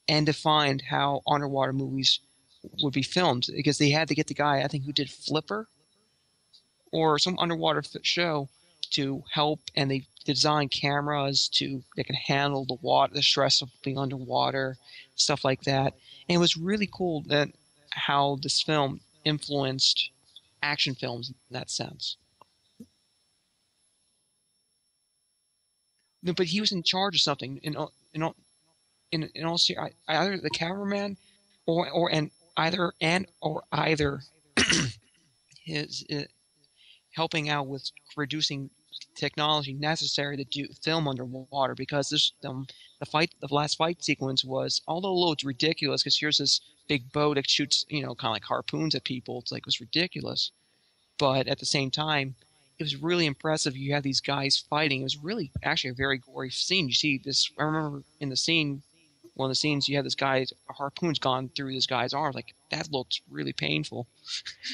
and defined how underwater movies would be filmed because they had to get the guy I think who did Flipper or some underwater show to help, and they designed cameras that can handle the stress of being underwater, stuff like that. And it was really cool that how this film influenced action films in that sense. No, but he was in charge of something. In all either the cameraman or either his helping out with reducing technology necessary to do film underwater because the last fight sequence was, although a little ridiculous because here's this big boat that shoots kind of like harpoons at people. It was ridiculous, but at the same time it was really impressive. You had these guys fighting. It was really actually a very gory scene. You see this. I remember in one of the scenes, you had this guy's harpoon's gone through this guy's arm. Like that looked really painful.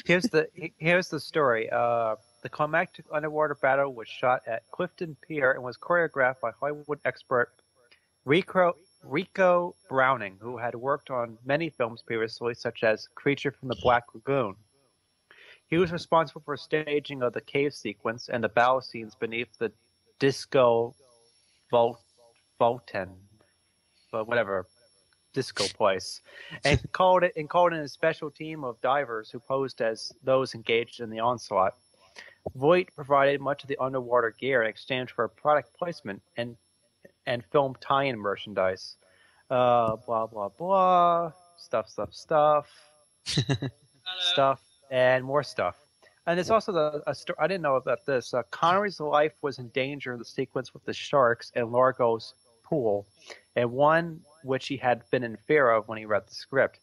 Here's the story. The climactic underwater battle was shot at Clifton Pier and was choreographed by Hollywood expert Rico Browning, who had worked on many films previously, such as Creature from the Black Lagoon. He was responsible for staging of the cave sequence and the battle scenes beneath the disco Volten, but whatever, disco place, and called in a special team of divers who posed as those engaged in the onslaught. Voight provided much of the underwater gear in exchange for product placement and film tie-in merchandise. Blah blah blah, stuff, and more stuff. And there's also I didn't know about this. Connery's life was in danger in the sequence with the sharks and Largo's pool, and one which he had been in fear of when he read the script.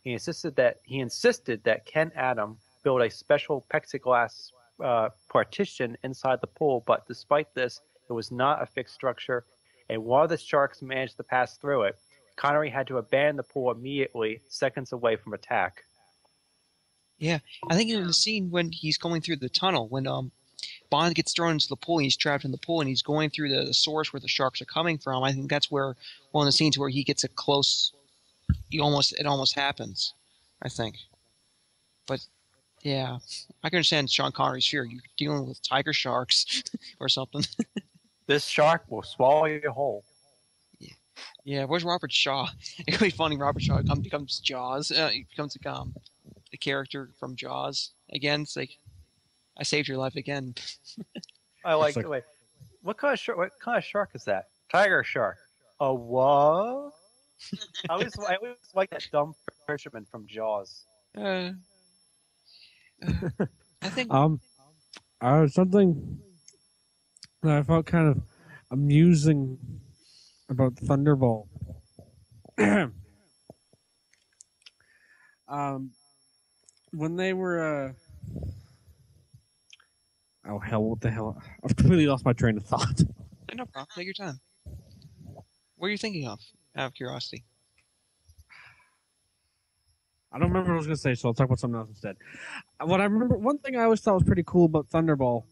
He insisted that Ken Adam build a special plexiglass partition inside the pool, but despite this, it was not a fixed structure, and while the sharks managed to pass through it, Connery had to abandon the pool immediately, seconds away from attack. Yeah, I think in the scene when he's going through the tunnel, when Bond gets thrown into the pool and he's trapped in the pool and he's going through the source where the sharks are coming from, I think that's where one of the scenes where he gets it close, it almost happens, I think. But yeah, I can understand Sean Connery's fear. You're dealing with tiger sharks or something. This shark will swallow you whole. Yeah, where's Robert Shaw? It could be funny. Robert Shaw becomes Jaws. He becomes the character from Jaws again. It's like, I saved your life again. I It's like. like, Wait, what kind of shark? What kind of shark is that? Tiger shark. A what? I always like that dumb fisherman from Jaws. Uh, I think um, something that I felt kind of amusing about Thunderball. When they were, oh hell, what the hell? I've completely lost my train of thought. no problem. Take your time. What are you thinking of? Out of curiosity. I don't remember what I was going to say, so I'll talk about something else instead. What I remember, one thing I always thought was pretty cool about Thunderball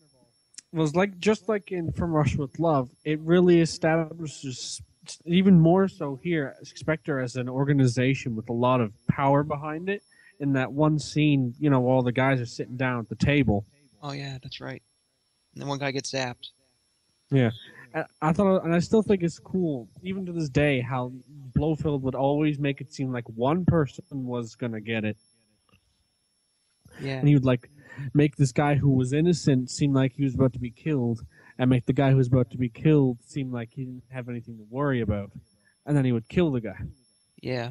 was just like in From Russia with Love, it really establishes, even more so here, Spectre as an organization with a lot of power behind it. In that one scene, while the guys are sitting down at the table. Oh yeah, that's right. And then one guy gets zapped. Yeah. I thought, and I still think it's cool, even to this day, how Blofeld would always make it seem like one person was going to get it. Yeah. And he would make this guy who was innocent seem like he was about to be killed, and make the guy who was about to be killed seem like he didn't have anything to worry about. And then he would kill the guy. Yeah.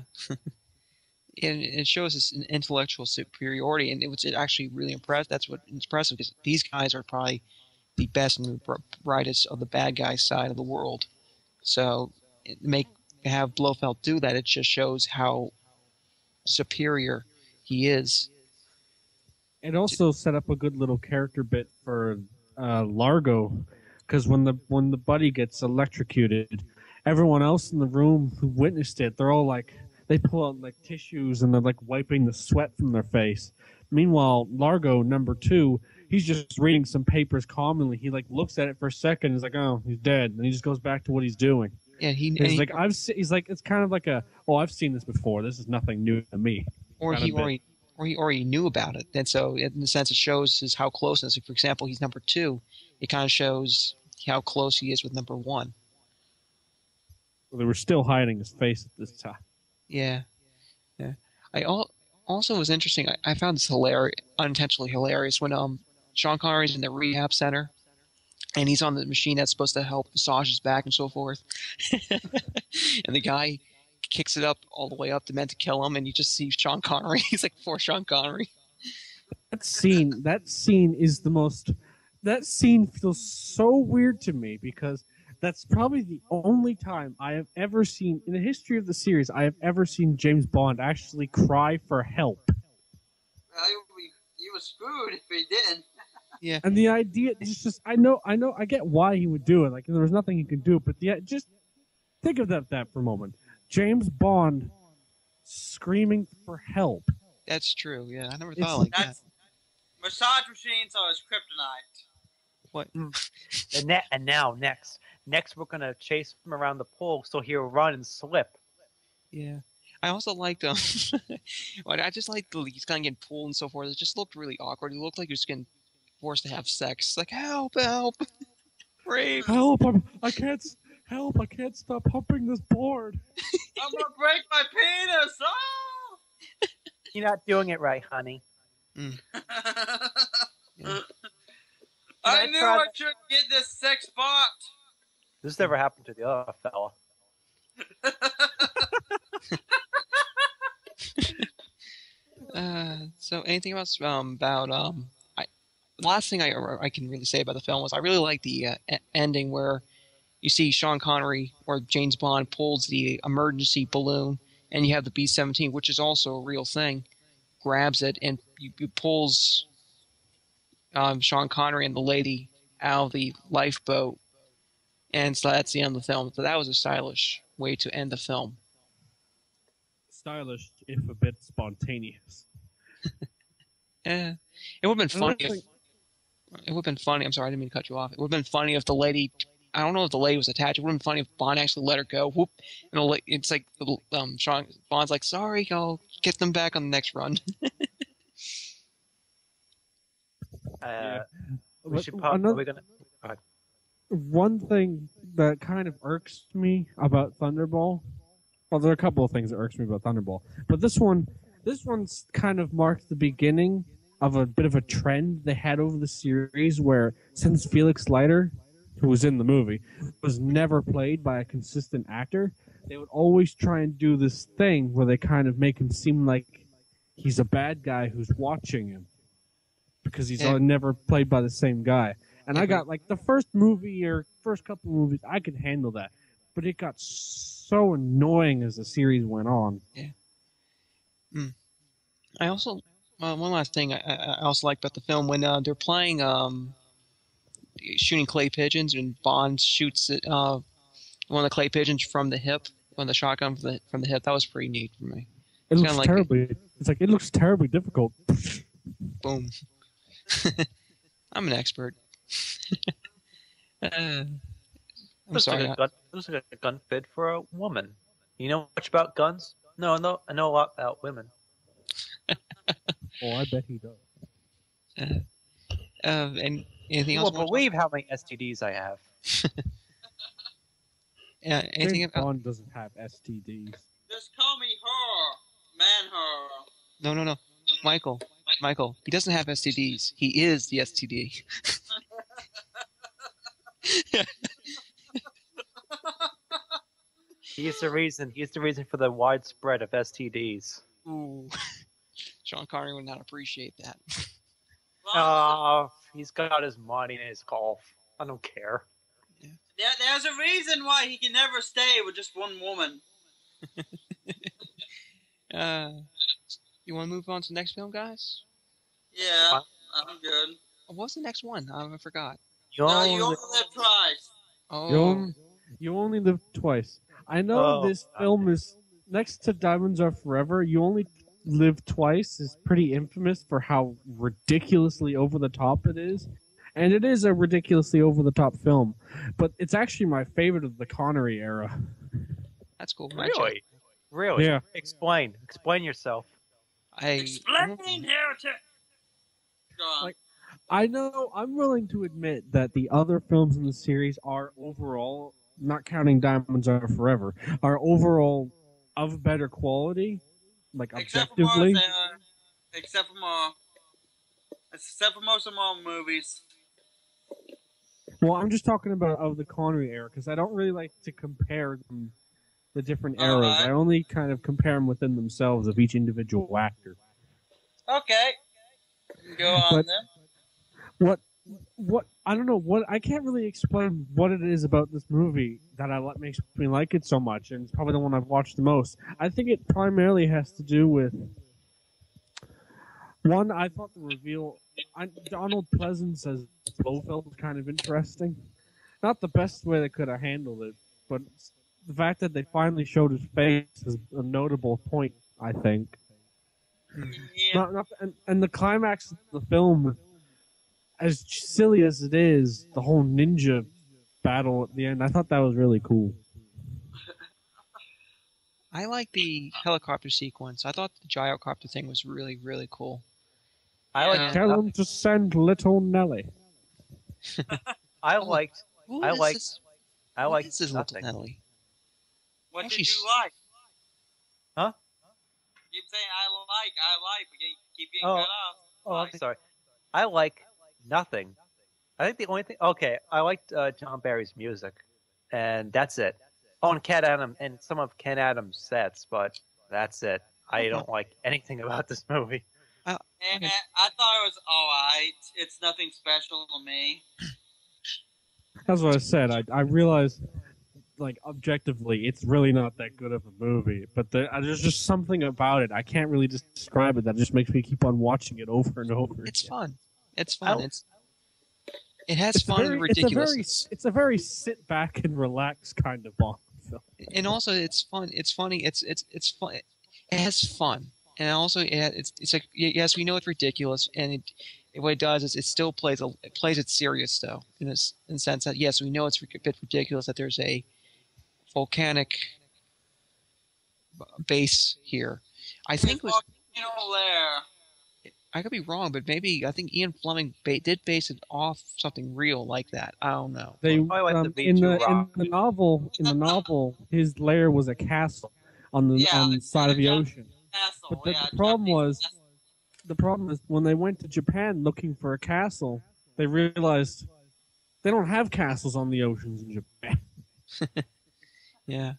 And it shows us an intellectual superiority, and it actually really impressed. That's what is impressive, because these guys are probably the best and the brightest of the bad guy side of the world. So have Blofeld do that, it just shows how superior he is. It also set up a good little character bit for Largo, because when the buddy gets electrocuted, everyone else in the room who witnessed it, they're all they pull out tissues and they're wiping the sweat from their face. Meanwhile, Largo, number 2, he's just reading some papers calmly. He looks at it for a second. And he's like, "Oh, he's dead," and he just goes back to what he's doing. Yeah, he's it's kind of like I've seen this before. This is nothing new to me. Or he already knew about it, and so in the sense it shows how close. So for example, he's number 2. It kind of shows how close he is with number 1. Well, they were still hiding his face at this time. Yeah. Also was interesting. I found this unintentionally hilarious when Sean Connery's in the rehab center, and he's on the machine that's supposed to help massage his back and so forth, and the guy kicks it up all the way up to meant to kill him, and you just see Sean Connery. He's like, poor Sean Connery. That scene is the most. That scene feels so weird to me because that's probably the only time I have ever seen in the history of the series I have ever seen James Bond actually cry for help. Well, he was screwed if he didn't. Yeah. And the idea is just I get why he would do it. There was nothing he could do, but just think of that for a moment. James Bond screaming for help. That's true. Yeah, I never thought like that. Massage machines are his kryptonite. What? And now next we're gonna chase him around the pool so he'll run and slip. Yeah. I also liked I just liked he's kind of getting pulled and so forth. It just looked really awkward. He looked like he was getting forced to have sex. Like, help, rape. Help! I can't stop humping this board. I'm gonna break my penis. Oh! You're not doing it right, honey. Mm. Yeah. I knew I should get this sex bot. This never happened to the other fella. So anything else about the last thing I can really say about the film was I really like the ending where you see Sean Connery or James Bond pulls the emergency balloon, and you have the B-17, which is also a real thing, grabs it and you pulls Sean Connery and the lady out of the lifeboat, and so that's the end of the film. So that was a stylish way to end the film. Stylish, if a bit spontaneous. It would have been funny. It would have been funny. I'm sorry, I didn't mean to cut you off. It would have been funny if the lady. I don't know if the lady was attached. It would have been funny if Bond actually let her go. Whoop, and it's like Sean Bond's like, "Sorry, I'll get them back on the next run." We should probably. Go ahead. one thing that kind of irks me about Thunderball. Well, there are a couple of things that irks me about Thunderball, but this one's kind of marked the beginning of a bit of a trend they had over the series, where since Felix Leiter, who was in the movie, was never played by a consistent actor, they would always try and do this thing where they kind of make him seem like he's a bad guy who's watching him because he's Yeah. never played by the same guy. And Yeah, I but- got like the first movie or first couple movies, I could handle that, but it got so annoying as the series went on. I also one last thing I also like about the film when they're playing shooting clay pigeons and Bond shoots it, one of the clay pigeons from the hip, on the shotgun from the hip. That was pretty neat for me. It It's looks kinda like- terribly. It's like it looks terribly difficult. Boom. I'm an expert. I'm sorry. Looks like a gun fit for a woman. You know much about guns? No, I know a lot about women. Oh, I bet he does. And anything You else? won't believe how many STDs I have. Anything James about? Bond doesn't have STDs. Just call me her. Man her. No. Michael. He doesn't have STDs. He is the STD. He's the reason. He's the reason for the widespread of STDs. Ooh. Sean Connery would not appreciate that. Well, He's got his money in his golf. I don't care. there's a reason why he can never stay with just one woman. You want to move on to the next film, guys? Yeah, I'm good. What's the next one? I forgot. You No, you only- only live twice. Oh, You only live twice. I know Oh, this film is next to Diamonds Are Forever. You Only Live Twice is pretty infamous for how ridiculously over the top it is. And it is a ridiculously over the top film. But it's actually my favorite of the Connery era. that's cool. Really? Really? Yeah. Explain yourself. Explain heretic. Go on. Like- I know I'm willing to admit that the other films in the series are overall, not counting Diamonds Are Forever, are overall of better quality, like objectively. Except for most of my movies. Well, I'm just talking about of the Connery era because I don't really like to compare them, the different eras. Alright. I only kind of compare them within themselves of each individual actor. Okay. Go on But- then. What I don't know what I can't really explain what it is about this movie that makes me like it so much, and it's probably the one I've watched the most. I think it primarily has to do with one. I thought the reveal, Donald Pleasance as Blofeld was kind of interesting. Not the best way they could have handled it, but the fact that they finally showed his face is a notable point. I think. Yeah. And the climax of the film, as silly as it is, the whole ninja battle at the end, I thought that was really cool. I like the helicopter sequence. I thought the gyrocopter thing was really, really cool. I Yeah. like. Tell him to send little Nelly. I liked. Who I is like- this? I Who liked is this nothing. little Nelly? What Oh, did she's- you like? Huh? Keep saying I like, but you keep getting Oh. cut off. Oh, I'm sorry. I like nothing. I think the only thing. Okay, I liked John Barry's music, and that's it. Oh, and Ken Adams and some of Ken Adams' sets, but that's it. I don't like anything about this movie. And Okay. I thought it was alright. It's nothing special to me. That's what I said. I realized, like, objectively, it's really not that good of a movie. But there's just something about it. I can't really just describe it. That just makes me keep on watching it over and over. It's again. fun. It's fun. Oh. It has It's a fun and very- ridiculous. It's a very sit back and relax kind of Bond film. And also it's fun. It's funny. It's fun. It has fun, and also it's like yes, we know it's ridiculous, and what it does is it still plays it serious though, in the sense that yes, we know it's a bit ridiculous that there's a volcanic base here. I think it was Volcano Lair. I could be wrong, but maybe I think Ian Fleming did base it off something real like that. I don't know. They I like the in V2 rock. the novel, his lair was a castle on Yeah, the side of the Japanese ocean. castle. But Yeah, the problem Japanese was castle. the problem is when they went to Japan looking for a castle, they realized they don't have castles on the oceans in Japan. Yeah.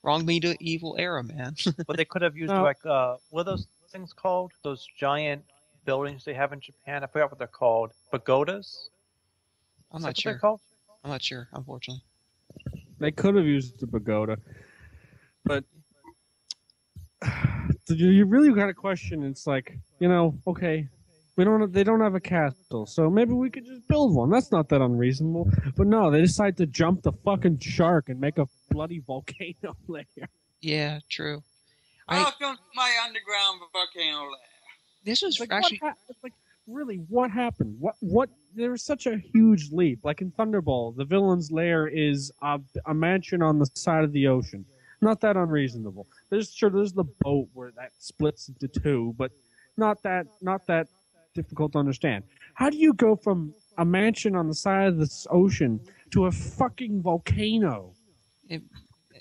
Wrong medieval era, man. But they could have used No. like what are those things called? Those giant buildings they have in Japan. I forgot what they're called. Pagodas? I'm Is that not what sure. they're called? I'm not sure, unfortunately. They could have used the pagoda, but you really got a question. It's like, okay, they don't have a castle, so maybe we could just build one. That's not that unreasonable. But no, they decide to jump the fucking shark and make a bloody volcano lair. Yeah, true. Welcome to my underground volcano lair. This was Like, actually really, what happened? What? There was such a huge leap. Like in Thunderball, the villain's lair is a mansion on the side of the ocean. Not that unreasonable. There's the boat where that splits into two, but not that difficult to understand. How do you go from a mansion on the side of the ocean to a fucking volcano?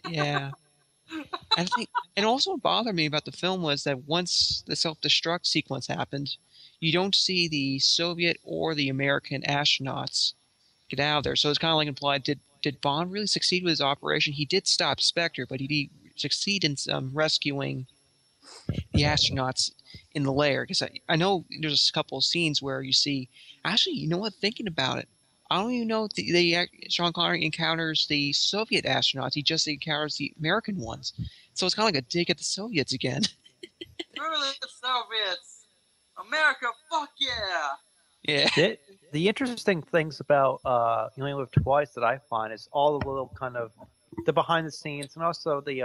yeah. I think, and also what bothered me about the film was that once the self-destruct sequence happened, you don't see the Soviet or the American astronauts get out of there. So it's kind of like implied, did Bond really succeed with his operation? He did stop Spectre, but he succeed in rescuing the astronauts in the lair? Because I know there's a couple of scenes where you see, actually, you know what, thinking about it, I don't even know if Sean Connery encounters the Soviet astronauts. He just encounters the American ones. So it's kind of like a dig at the Soviets again. Screw the Soviets. America, fuck yeah. Yeah. The interesting things about You Only Live Twice that I find is all the little kind of the behind the scenes and also the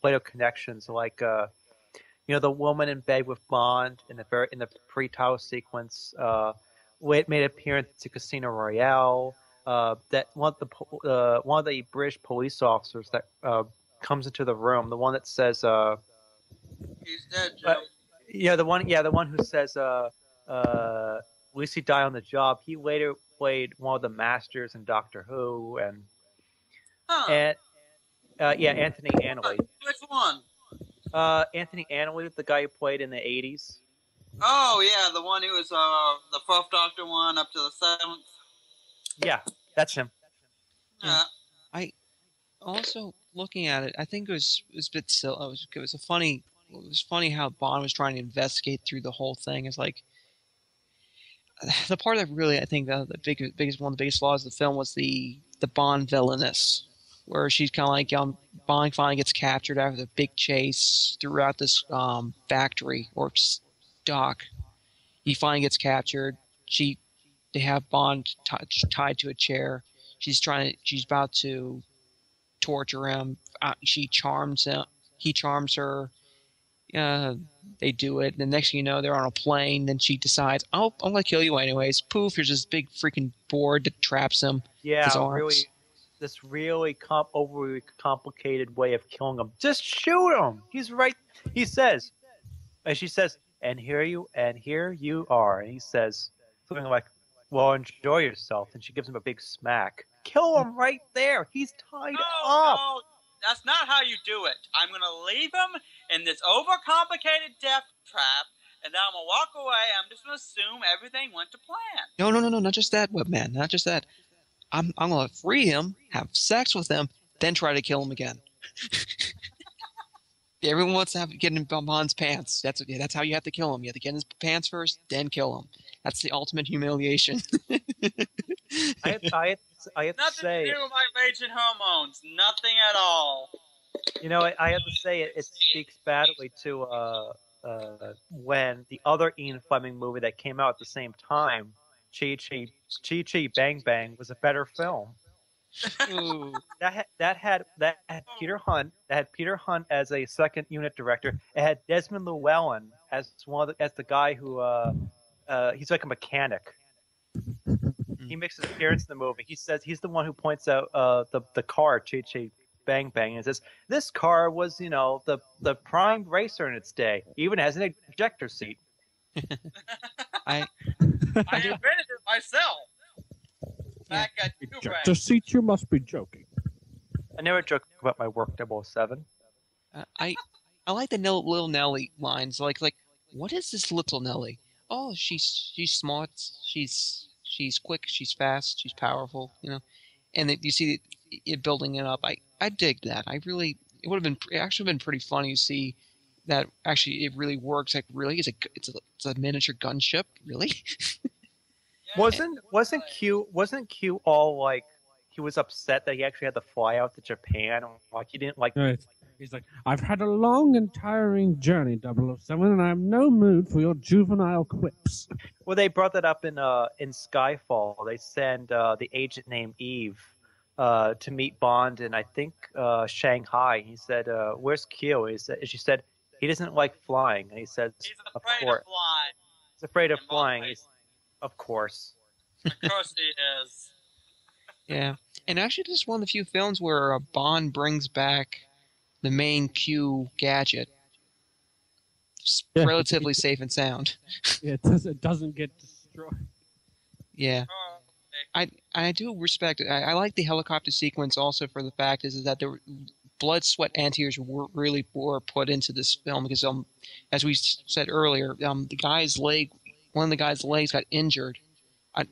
later connections, like the woman in bed with Bond in the pre-title sequence. Made an appearance to Casino Royale. That one of the British police officers that comes into the room, the one that says, He's dead, Jim. the one who says, at least he died on the job. He later played one of the Masters in Doctor Who, and Anthony Annley. Which one? Anthony Annley, the guy who played in the 80s. Oh, yeah, the one who was the 4th Doctor one up to the 7th. Yeah, that's him. Yeah. I also, looking at it, I think it was a bit silly. It was funny how Bond was trying to investigate through the whole thing. It's like the part that really, I think, one of the biggest flaws of the film was the Bond villainess, where she's kind of like Bond finally gets captured after the big chase throughout this factory or dock. He finally gets captured. They have Bond tied to a chair. She's about to torture him. She charms him. He charms her. They do it. And the next thing you know, they're on a plane. Then she decides, "Oh, I'm gonna kill you anyways." Poof! Here's this big freaking board that traps him. Yeah, his arms. really overly complicated way of killing him. Just shoot him. He's right. He says, and she says, and here you are. And he says something like, "Well, enjoy yourself." And she gives him a big smack. Kill him right there. He's tied up. No, that's not how you do it. I'm going to leave him in this overcomplicated death trap, and then I'm going to walk away. I'm just going to assume everything went to plan. No, not just that, Webman. Not just that. I'm going to free him, have sex with him, then try to kill him again. Everyone wants to get in Bond's pants. That's how you have to kill him. You have to get in his pants first, then kill him. That's the ultimate humiliation. I have Nothing to say, to do with my raging hormones. Nothing at all. I have to say it speaks badly to when the other Ian Fleming movie that came out at the same time, Chi Chi Bang Bang, was a better film. Ooh. That had Peter Hunt. That had Peter Hunt as a second unit director. It had Desmond Llewellyn as as the guy who he's like a mechanic. He makes his appearance in the movie. He says he's the one who points out the car Chi Chi Bang Bang and says this car was the prime racer in its day. Even has an ejector seat. I invented it myself. Back at Kubrick. Deceit, you must be joking. I never joke about my work 007. I like the little Nelly lines. Like what is this little Nelly? Oh, she's smart. She's quick. She's fast. She's powerful. You know, and you see it building it up. I dig that. It would have been actually been pretty funny to see that actually it really works. Like really, it's a miniature gunship. Really. Wasn't Q all like he was upset that he actually had to fly out to Japan? Like he didn't like. Right. He's like, I've had a long and tiring journey, 007, and I have no mood for your juvenile quips. Well, they brought that up in Skyfall. They send the agent named Eve to meet Bond in I think Shanghai. He said, "Where's Q?" She said, "He doesn't like flying." And he says, He's "Of afraid course." of flying. He's afraid of flying. Of course. Of course he is. Yeah, and actually, this is one of the few films where Bond brings back the main Q gadget, relatively safe and sound. Yeah, it doesn't get destroyed. Yeah, Oh, okay. I do respect it. I like the helicopter sequence also for the fact is that there were blood, sweat, and tears were put into this film because as we said earlier, one of the guy's legs got injured.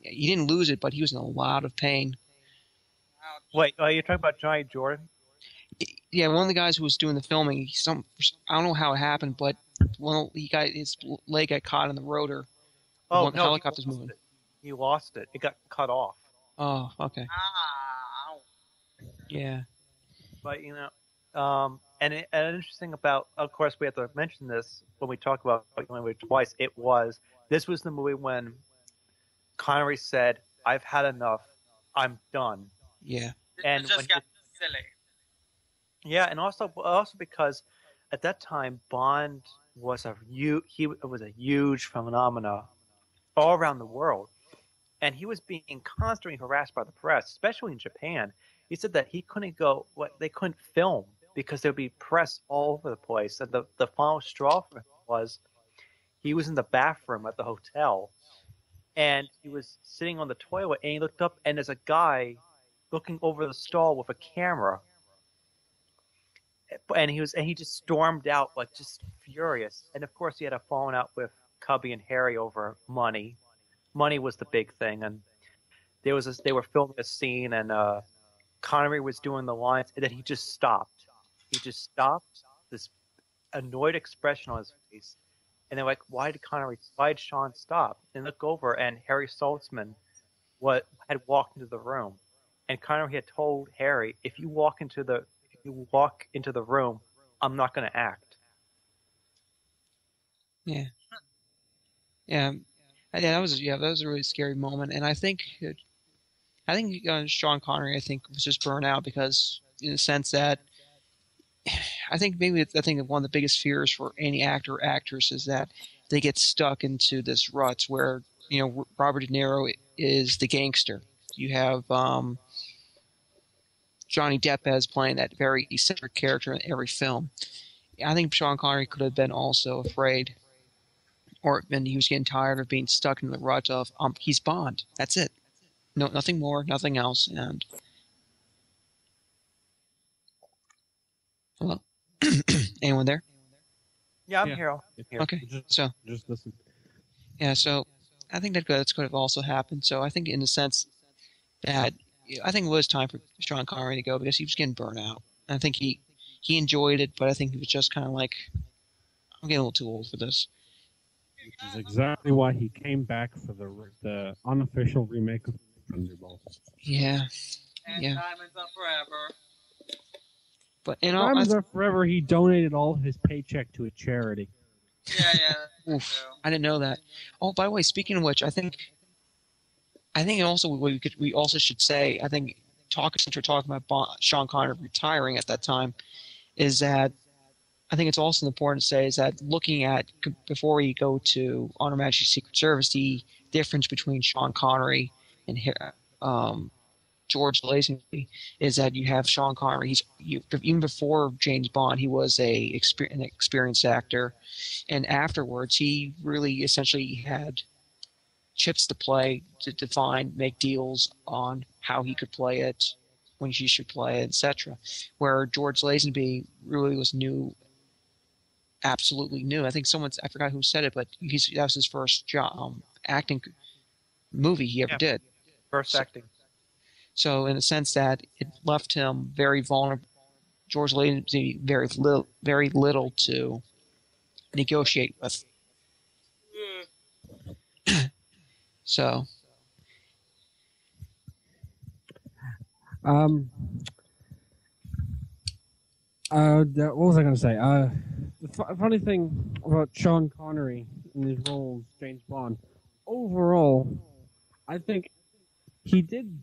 He didn't lose it, but he was in a lot of pain. Wait, you're talking about Johnny Jordan? Yeah, one of the guys who was doing the filming, I don't know how it happened, but his leg got caught in the rotor. Oh, the no, helicopter's moving. He lost it. It got cut off. Oh, okay. Ow. Yeah. But and interesting about, of course, we have to mention this when we talk about Connery twice. This was the movie when Connery said, "I've had enough. I'm done." Yeah. And It just got silly. Yeah, and also because at that time Bond was a huge phenomena all around the world, and he was being constantly harassed by the press, especially in Japan. He said that he couldn't go, they couldn't film because there'd be press all over the place. And the final straw for him was he was in the bathroom at the hotel, and he was sitting on the toilet, and he looked up, and there's a guy looking over the stall with a camera. And he just stormed out like just furious. And of course he had a falling out with Cubby and Harry over money. Money was the big thing, and they were filming a scene, and Connery was doing the lines, and then he just stopped. He just stopped, this annoyed expression on his face, and they're like, "Why did Sean stop?" And look over, and Harry Saltzman had walked into the room, and Connery had told Harry, "If you walk into the room, I'm not going to act." Yeah. Yeah. That was a really scary moment, and I think Sean Connery was just burnt out because in the sense that I think one of the biggest fears for any actor or actress is that they get stuck into this rut where Robert De Niro is the gangster. You have Johnny Depp as playing that very eccentric character in every film. I think Sean Connery could have been also afraid, and he was getting tired of being stuck in the rut of he's Bond. That's it. No, nothing more, nothing else. And hello, anyone there? Yeah, I'm here. Okay, just listen. Yeah, so I think that could have also happened. So I think in the sense that I think it was time for Sean Connery to go because he was getting burnt out. I think he enjoyed it, but I think he was just kind of like, I'm getting a little too old for this. Which is exactly why he came back for the unofficial remake of Thunderbolts. Yeah. And Yeah. Diamonds Up Forever. But Diamonds Are Forever, he donated all his paycheck to a charity. Yeah. Oof, I didn't know that. Oh, by the way, speaking of which, I think also we also should say, I think since we're talking about Sean Connery retiring at that time, is that I think it's also important to say is that looking at before we go to On Her Majesty's Secret Service, the difference between Sean Connery and George Lazenby is that you have Sean Connery. Even before James Bond, he was an experienced actor, and afterwards, he really essentially had chips to play to define, make deals on how he could play it, when he should play it, etc. Where George Lazenby really was new, absolutely new. I think I forgot who said it, but that was his first job, acting movie he ever did. First acting. So in a sense that it left him very vulnerable, George Lazenby very little to negotiate with. So. What was I going to say? The funny thing about Sean Connery in his role as James Bond, overall, I think he did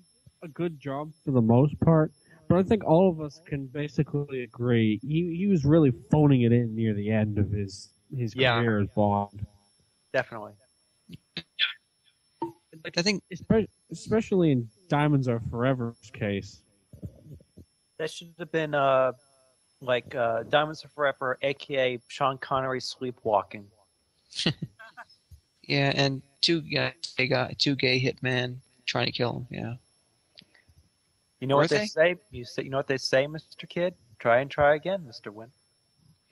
a good job for the most part, but I think all of us can basically agree he was really phoning it in near the end of his career as Bond. Definitely. I think, especially in Diamonds Are Forever's case, that should have been Diamonds Are Forever, aka Sean Connery sleepwalking. Yeah, and two gay hitmen trying to kill him. Yeah. You know what they say? You know what they say, Mr. Kidd? Try and try again, Mr. Win.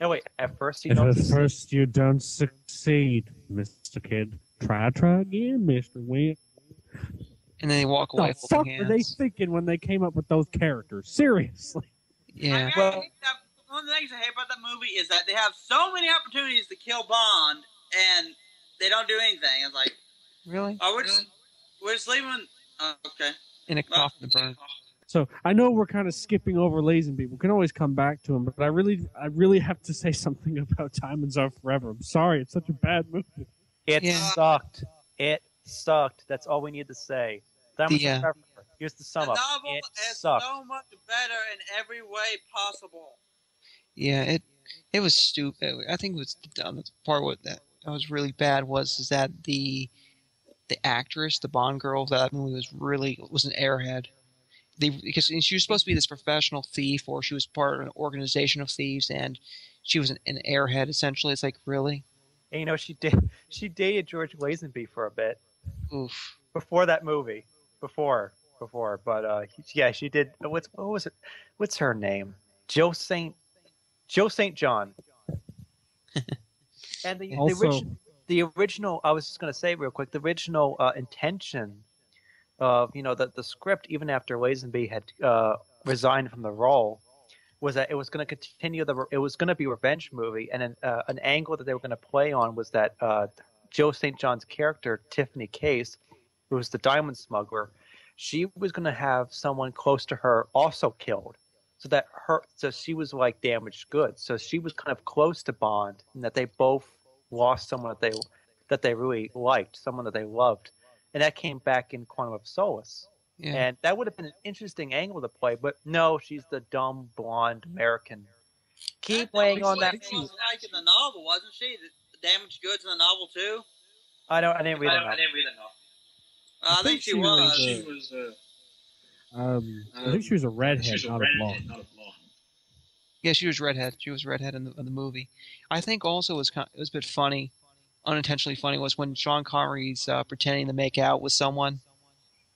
Oh wait, at first you don't succeed. At first you don't succeed, Mr. Kidd. Try again, Mr. Win. And then they walk away. What the fuck were they thinking when they came up with those characters? Seriously. Yeah. One of the things I hate about that movie is that they have so many opportunities to kill Bond, and they don't do anything. It's like, really? Oh, we're just leaving. Okay. In a coffin to burn. So I know we're kind of skipping over Lazenby. We can always come back to him, but I really have to say something about Diamonds Are Forever. I'm sorry, it's such a bad movie. It sucked. It sucked. That's all we need to say. Diamonds Are Forever. Here's the sum up. The novel is so much better in every way possible. Yeah, it was stupid. I think it was the part with that was really bad was that the actress, the Bond girl of that movie was an airhead. Because she was supposed to be this professional thief, or she was part of an organization of thieves, and she was an airhead essentially. It's like, really? And she dated George Lazenby for a bit. Oof. Before that movie, before, but she did. What was it? What's her name? Joe St. John. And the original. I was just gonna say real quick. The original intention of the script, even after Lazenby had resigned from the role, was that it was going to continue it was going to be a revenge movie, and an angle that they were going to play on was that Joe St. John's character, Tiffany Case, who was the diamond smuggler, she was going to have someone close to her also killed, so she was like damaged goods. So she was kind of close to Bond, and that they both lost someone that they really liked, someone that they loved. And that came back in Quantum of Solace. Yeah. And that would have been an interesting angle to play, but no, she's the dumb, blonde American. Keep laying on that. She was like in the novel, wasn't she? The damaged goods in the novel, too? I didn't read the novel. I think she was. I think she was a redhead, not a blonde. Yeah, she was redhead. She was redhead in the movie. I think also it was a bit funny, unintentionally funny, was when Sean Connery's pretending to make out with someone.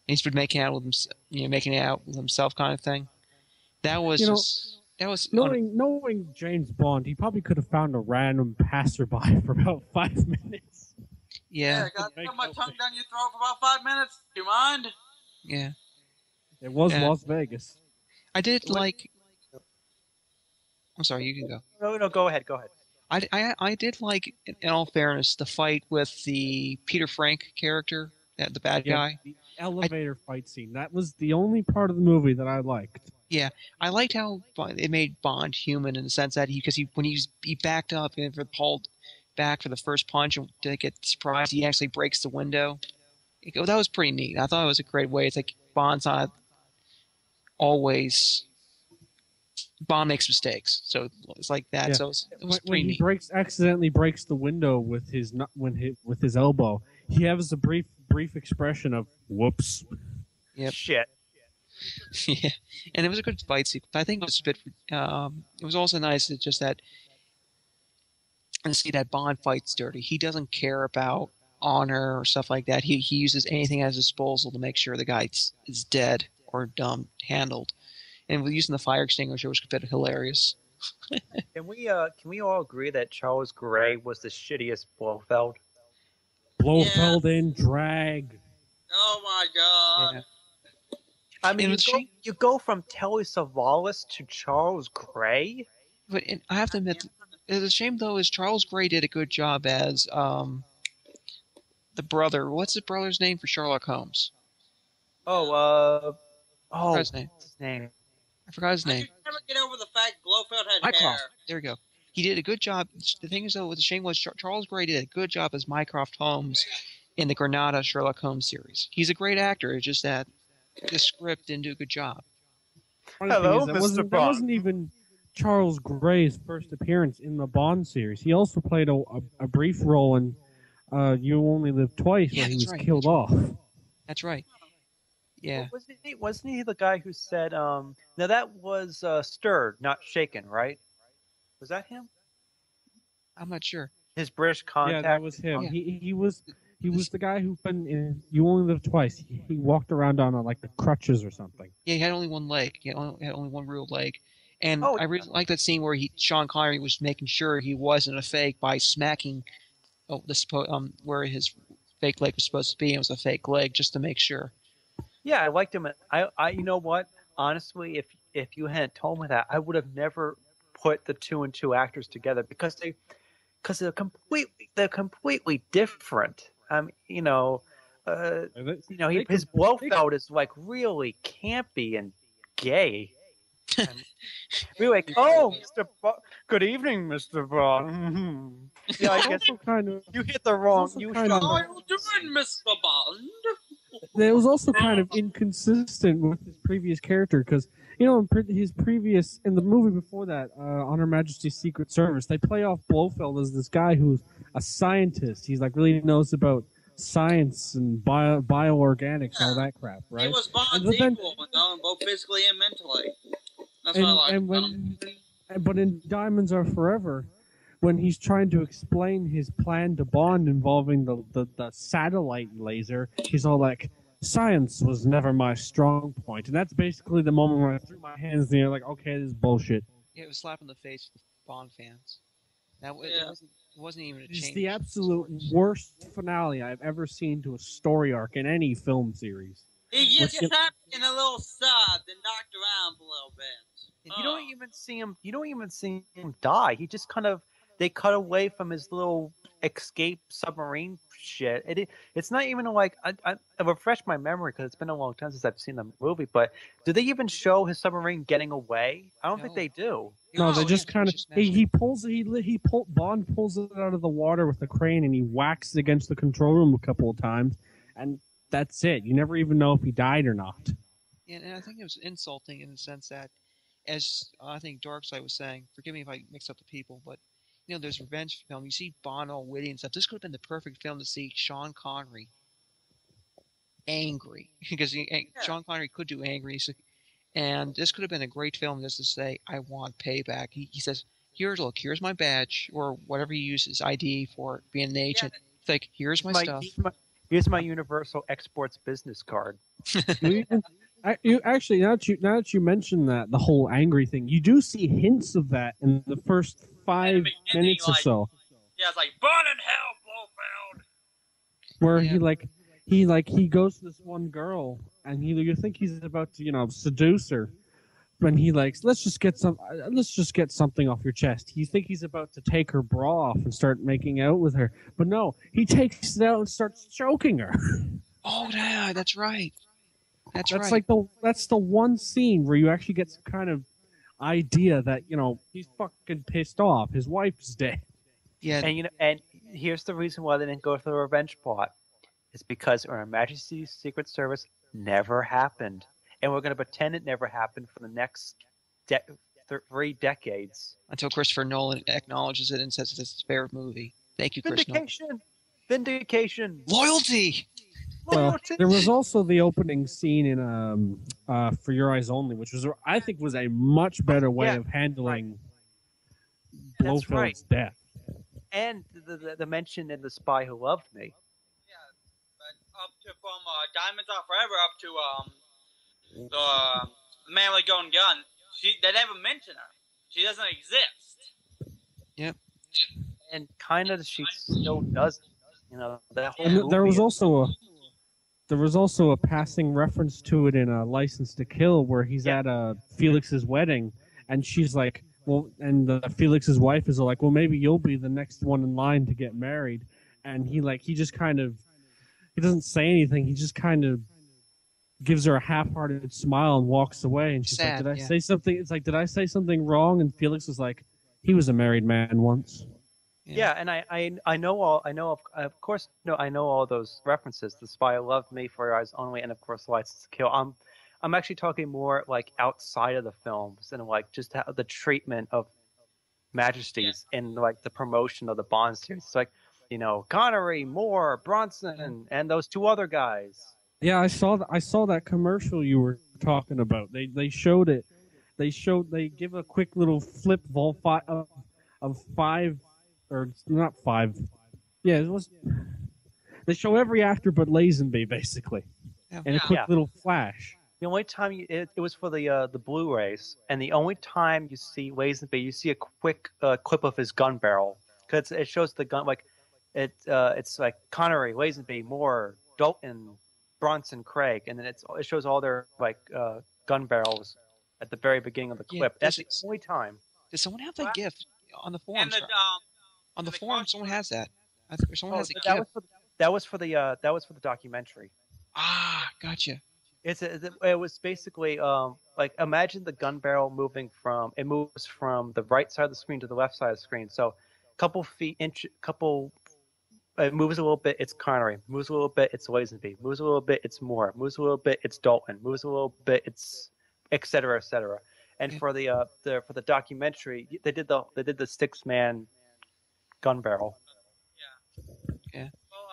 He's been making out with himself, kind of thing. That was knowing James Bond, he probably could have found a random passerby for about 5 minutes. Yeah. I got my tongue down your throat for about 5 minutes. Do you mind? Yeah. It was Las Vegas. I did like. I'm sorry, you can go. No, go ahead. I did like, in all fairness, the fight with the Peter Frank character, the bad guy. The elevator fight scene. That was the only part of the movie that I liked. Yeah, I liked how it made Bond human in the sense that when he backed up and pulled back for the first punch and didn't get surprised, he actually breaks the window. That was pretty neat. I thought it was a great way. It's like Bond's not always. Bond makes mistakes, so it's like that. Yeah. So it was when neat. He accidentally breaks the window with his elbow, he has a brief expression of "whoops." Yep. Shit. Yeah, and it was a good fight sequence. I think it was a bit. It was also nice that just that and see that Bond fights dirty. He doesn't care about honor or stuff like that. He uses anything at his disposal to make sure the guy is dead or handled. And with using the fire extinguisher was a bit hilarious. Can we all agree that Charles Gray was the shittiest Blofeld? Blofeld in drag. Oh my god. Yeah. I mean, And it's shame- you go from Telly Savalas to Charles Gray. But I have to admit, it's a shame though is Charles Gray did a good job as the brother. What's his brother's name for Sherlock Holmes? What's His name. his name? I forgot his I name. could never get over the fact Blofeld had Mycroft. hair. There we go. He did a good job. The thing is, though, what the shame was Charles Gray did a good job as Mycroft Holmes in the Granada Sherlock Holmes series. He's a great actor. It's just that the script didn't do a good job. Hello, That Mr. that Bond. wasn't even Charles Gray's first appearance in the Bond series. He also played a brief role in You Only Live Twice, Yeah, where he that's was right, killed that's off. That's right. Yeah. Wasn't he the guy who said, now that was stirred, not shaken, right? Was that him? I'm not sure. His British contact? Yeah, that was him. Yeah. He was the guy who in You Only Live Twice. He walked around on like the crutches or something. Yeah, he had only one leg. He had only one real leg. And Oh, I really like that scene where Sean Connery was making sure he wasn't a fake by smacking where his fake leg was supposed to be. It was a fake leg just to make sure. Yeah, I liked him. I you know what? Honestly, if you hadn't told me that, I would have never put the two and two actors together because they're completely different. His Blofeld is like really campy and gay. We're like, oh, good evening, Mr. Bond. Yeah, I guess Also kind of you hit the wrong. also You kind shot of- How the are you doing, Mr. Bond? it was also kind of inconsistent with his previous character because his previous in the movie before that, on Her Majesty's Secret Service, they play off Blofeld as this guy who's a scientist. He's like really knows about science and bioorganics, all that crap, right? He was Bond's but then- equal, both physically and mentally. That's and, what I like. and when, but in Diamonds Are Forever, when he's trying to explain his plan to Bond involving the satellite laser, he's all like, "Science was never my strong point," and that's basically the moment where I threw my hands in the air, like, "Okay, this is bullshit." Yeah, it was slap in the face for the Bond fans. Yeah. It wasn't even a It's change. the absolute worst finale I've ever seen to a story arc in any film series. He gets What's shot in a little side, then knocked around a little bit. You don't even see him. You don't even see him die. He just kind of they cut away from his little escape submarine shit. It's not even like I refreshed my memory because it's been a long time since I've seen the movie. But do they even show his submarine getting away? I don't think No. they do. No, they No, just yeah, kind of just Bond pulls it out of the water with a crane and he whacks it against the control room a couple of times, and that's it. You never even know if he died or not. Yeah, and I think it was insulting in the sense that, as I think Darkseid was saying, forgive me if I mix up the people, but there's revenge film. You see Bond all witty and stuff. This could have been the perfect film to see Sean Connery angry because Sean Connery could do angry, and this could have been a great film just to say, "I want payback." He says, here's my badge," or whatever he uses ID for being an agent. It's like, here's my stuff. Here's my Universal Exports business card. Actually, now that you mention that, the whole angry thing, you do see hints of that in the first 5 beginning, minutes or so, Yeah, it's like, burn in hell, Blofeld! where Yeah. he goes to this one girl, and you think he's about to seduce her, when he let's just get something off your chest. You think he's about to take her bra off and start making out with her, but no, he takes it out and starts choking her. Oh, yeah, that's right. That's right. Like that's the one scene where you actually get some kind of idea that he's fucking pissed off. His wife's dead. Yeah, And here's the reason why they didn't go for the revenge plot. It's because Her Majesty's Secret Service never happened, and we're going to pretend it never happened for the next 3 decades. until Christopher Nolan acknowledges it and says it's his favorite movie. Thank you, Chris Nolan. Vindication. Loyalty. Well, there was also the opening scene in For Your Eyes Only, which was I think was a much better way of handling That's right. Blofeld's death. And the mention in The Spy Who Loved Me. Yeah, but up to from Diamonds Are Forever up to the Man with Golden Gun, they never mention her. She doesn't exist. Yep. And kind of she still doesn't. You know, that whole And movie there was is- also a passing reference to it in License to Kill, where he's Yeah. at Felix's wedding, and she's like, well, and Felix's wife is like, well, maybe you'll be the next one in line to get married, and he just kind of, he doesn't say anything, he just kind of gives her a half-hearted smile and walks away, and she's like, did I say something? It's like, did I say something wrong? And Felix was like, he was a married man once. Yeah, and I know of course I know all those references. The Spy Who Loved Me, For Your Eyes Only, and of course License to Kill. I'm actually talking more like outside of the films and like just how the treatment of Majesties and like the promotion of the Bond series. It's like, you know, Connery, Moore, Bronson, and those two other guys. Yeah, I saw that commercial you were talking about. They showed it. They give a quick little flip of five, or not five. Yeah, it was. They show every actor but Lazenby basically, and a quick little flash. The only time it was for the Blu-rays, and the only time you see Lazenby, you see a quick clip of his gun barrel because it shows the gun like it's like Connery, Lazenby, Moore, Dalton, Bronson, Craig, and then it shows all their like gun barrels at the very beginning of the clip. That's the only time. Does someone have that gift on the forums? And on the forum, someone has that. I think someone has a that gift. was for the documentary. Ah, gotcha. It was basically like imagine the gun barrel moves from the right side of the screen to the left side of the screen. So it moves a little bit, it's Connery. Moves a little bit, it's Lazenby. Moves a little bit, it's Moore. Moves a little bit, it's Dalton. Moves a little bit, it's et cetera, et cetera. And for the documentary, they did the 6-man gun barrel. Yeah. Well,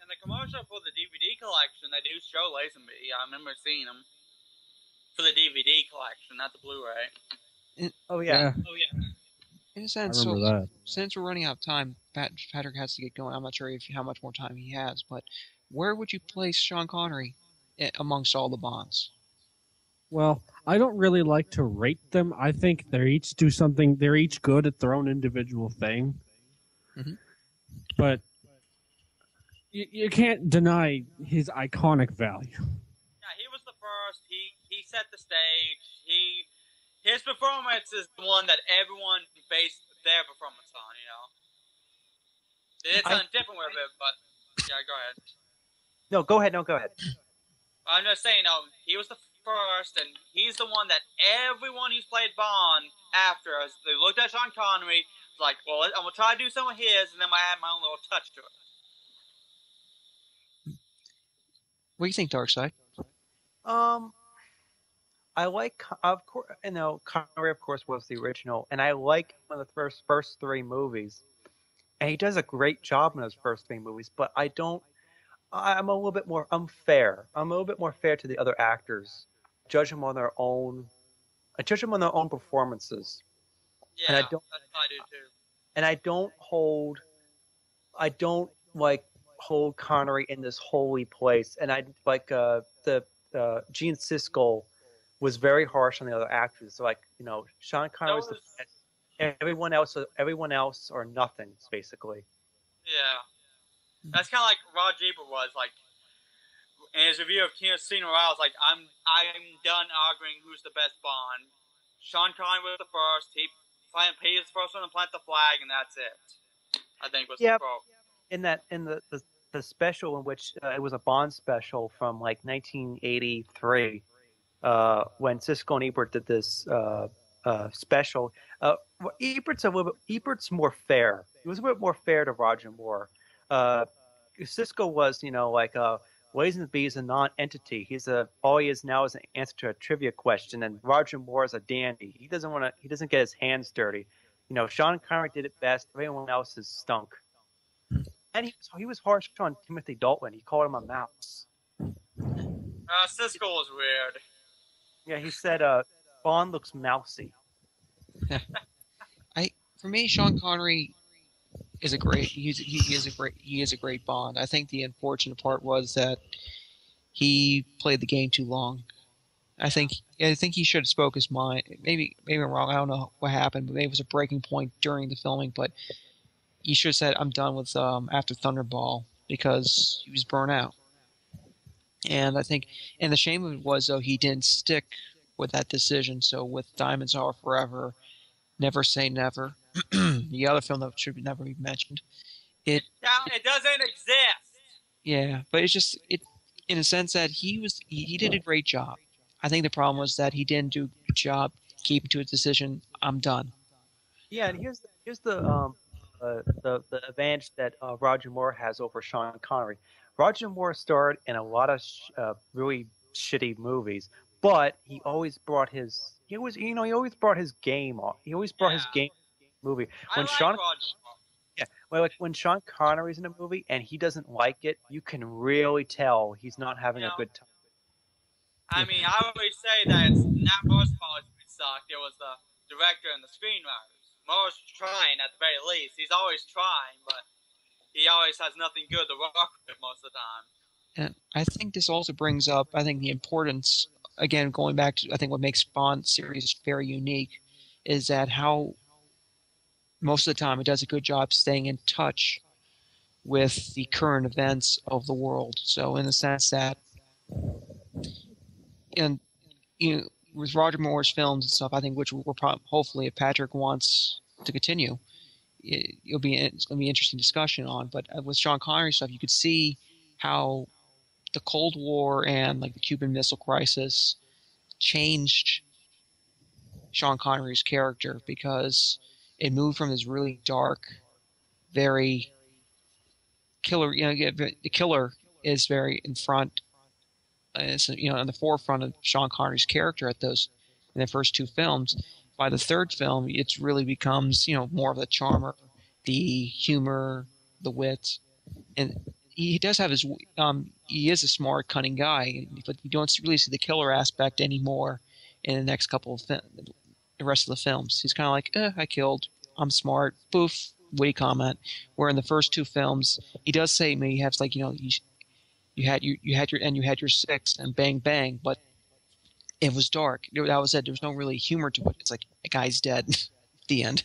in the commercial for the DVD collection, they do show Lazenby. I remember seeing him for the DVD collection, not the Blu-ray. Oh yeah. In a sense, since we're running out of time, Patrick has to get going. I'm not sure how much more time he has, but where would you place Sean Connery amongst all the Bonds? Well, I don't really like to rate them. I think they each do something. They're each good at their own individual thing. Mm-hmm. But you can't deny his iconic value. Yeah, he was the first. He set the stage. His performance is the one that everyone based their performance on. You know, it's a different way of it, but yeah, go ahead. No, go ahead. No, go ahead. I'm just saying, he was the first, and he's the one that everyone who's played Bond after us, they looked at Sean Connery, like, well, I'm gonna try to do some of his, and then I add my own little touch to it. What do you think, Darkside? I like, of course, you know, Connery, of course, was the original, and I like one of the first 3 movies, and he does a great job in those first 3 movies. But I'm a little bit more unfair. I'm a little bit more fair to the other actors. I judge them on their own performances. Yeah, and I that's what I do too. And I don't hold Connery in this holy place. And I like Gene Siskel was very harsh on the other actors. So, like, you know, Sean Connery was the best. Everyone else or nothing, basically. Yeah, that's kind of like Rod Ebert was like in his review of Casino Royale. Like, I'm done arguing who's the best Bond. Sean Connery was the first. He was the first one to plant the flag, and that's it. I think was the quote. In the special in which it was a Bond special from like 1983, when Siskel and Ebert did this special. Ebert's more fair. He was a bit more fair to Roger Moore. Siskel was, you know, like Lazenby is a non-entity. All he is now is an answer to a trivia question, and Roger Moore is a dandy. He doesn't get his hands dirty. You know, Sean Connery did it best. Everyone else is stunk. And he was harsh on Timothy Dalton. He called him a mouse. Cisco was weird. Yeah, he said Bond looks mousy. For me, Sean Connery is a great. He is a great Bond. I think the unfortunate part was that he played the game too long. I think he should have spoke his mind. Maybe I'm wrong. I don't know what happened, but maybe it was a breaking point during the filming. But he should have said, "I'm done with after Thunderball," because he was burnt out. And I think, and the shame of it was though he didn't stick with that decision. So with Diamonds Are Forever, Never Say Never, the other film that should never be mentioned. It doesn't exist. Yeah, but it's just in a sense that he did a great job. I think the problem was that he didn't do a good job keeping to his decision. I'm done. Yeah, and here's the advantage that Roger Moore has over Sean Connery. Roger Moore starred in a lot of really shitty movies, but he always brought his he always brought his game on. He always brought his game movie. When Roger Moore. Yeah, well, like when Sean Connery's in a movie and he doesn't like it, you can really tell he's not having a good time. I mean, I always say that it's not Moore's fault it sucked. It was the director and the screenwriters. Moore's trying at the very least. He's always trying, but he always has nothing good to work with most of the time. And I think this also brings up, I think, the importance, again, going back to, I think what makes Bond series very unique is that how most of the time it does a good job staying in touch with the current events of the world. So in the sense that, with Roger Moore's films and stuff, I think which we're hopefully if Patrick wants to continue, it's going to be an interesting discussion on. But with Sean Connery stuff, you could see how the Cold War and like the Cuban Missile Crisis changed Sean Connery's character because it moved from this really dark, very killer. The killer is very in front. It's, in the forefront of Sean Connery's character in the first two films. By the third film, it really becomes more of the charmer, the humor, the wit, and he does have his. He is a smart, cunning guy, but you don't really see the killer aspect anymore in the next couple of the rest of the films. He's kind of like, I killed. I'm smart. Poof. Witty comment. Where in the first two films, he does say, he has like, you had your six and bang bang, but it was dark. That was it. There was no really humor to it. It's like a guy's dead. The end.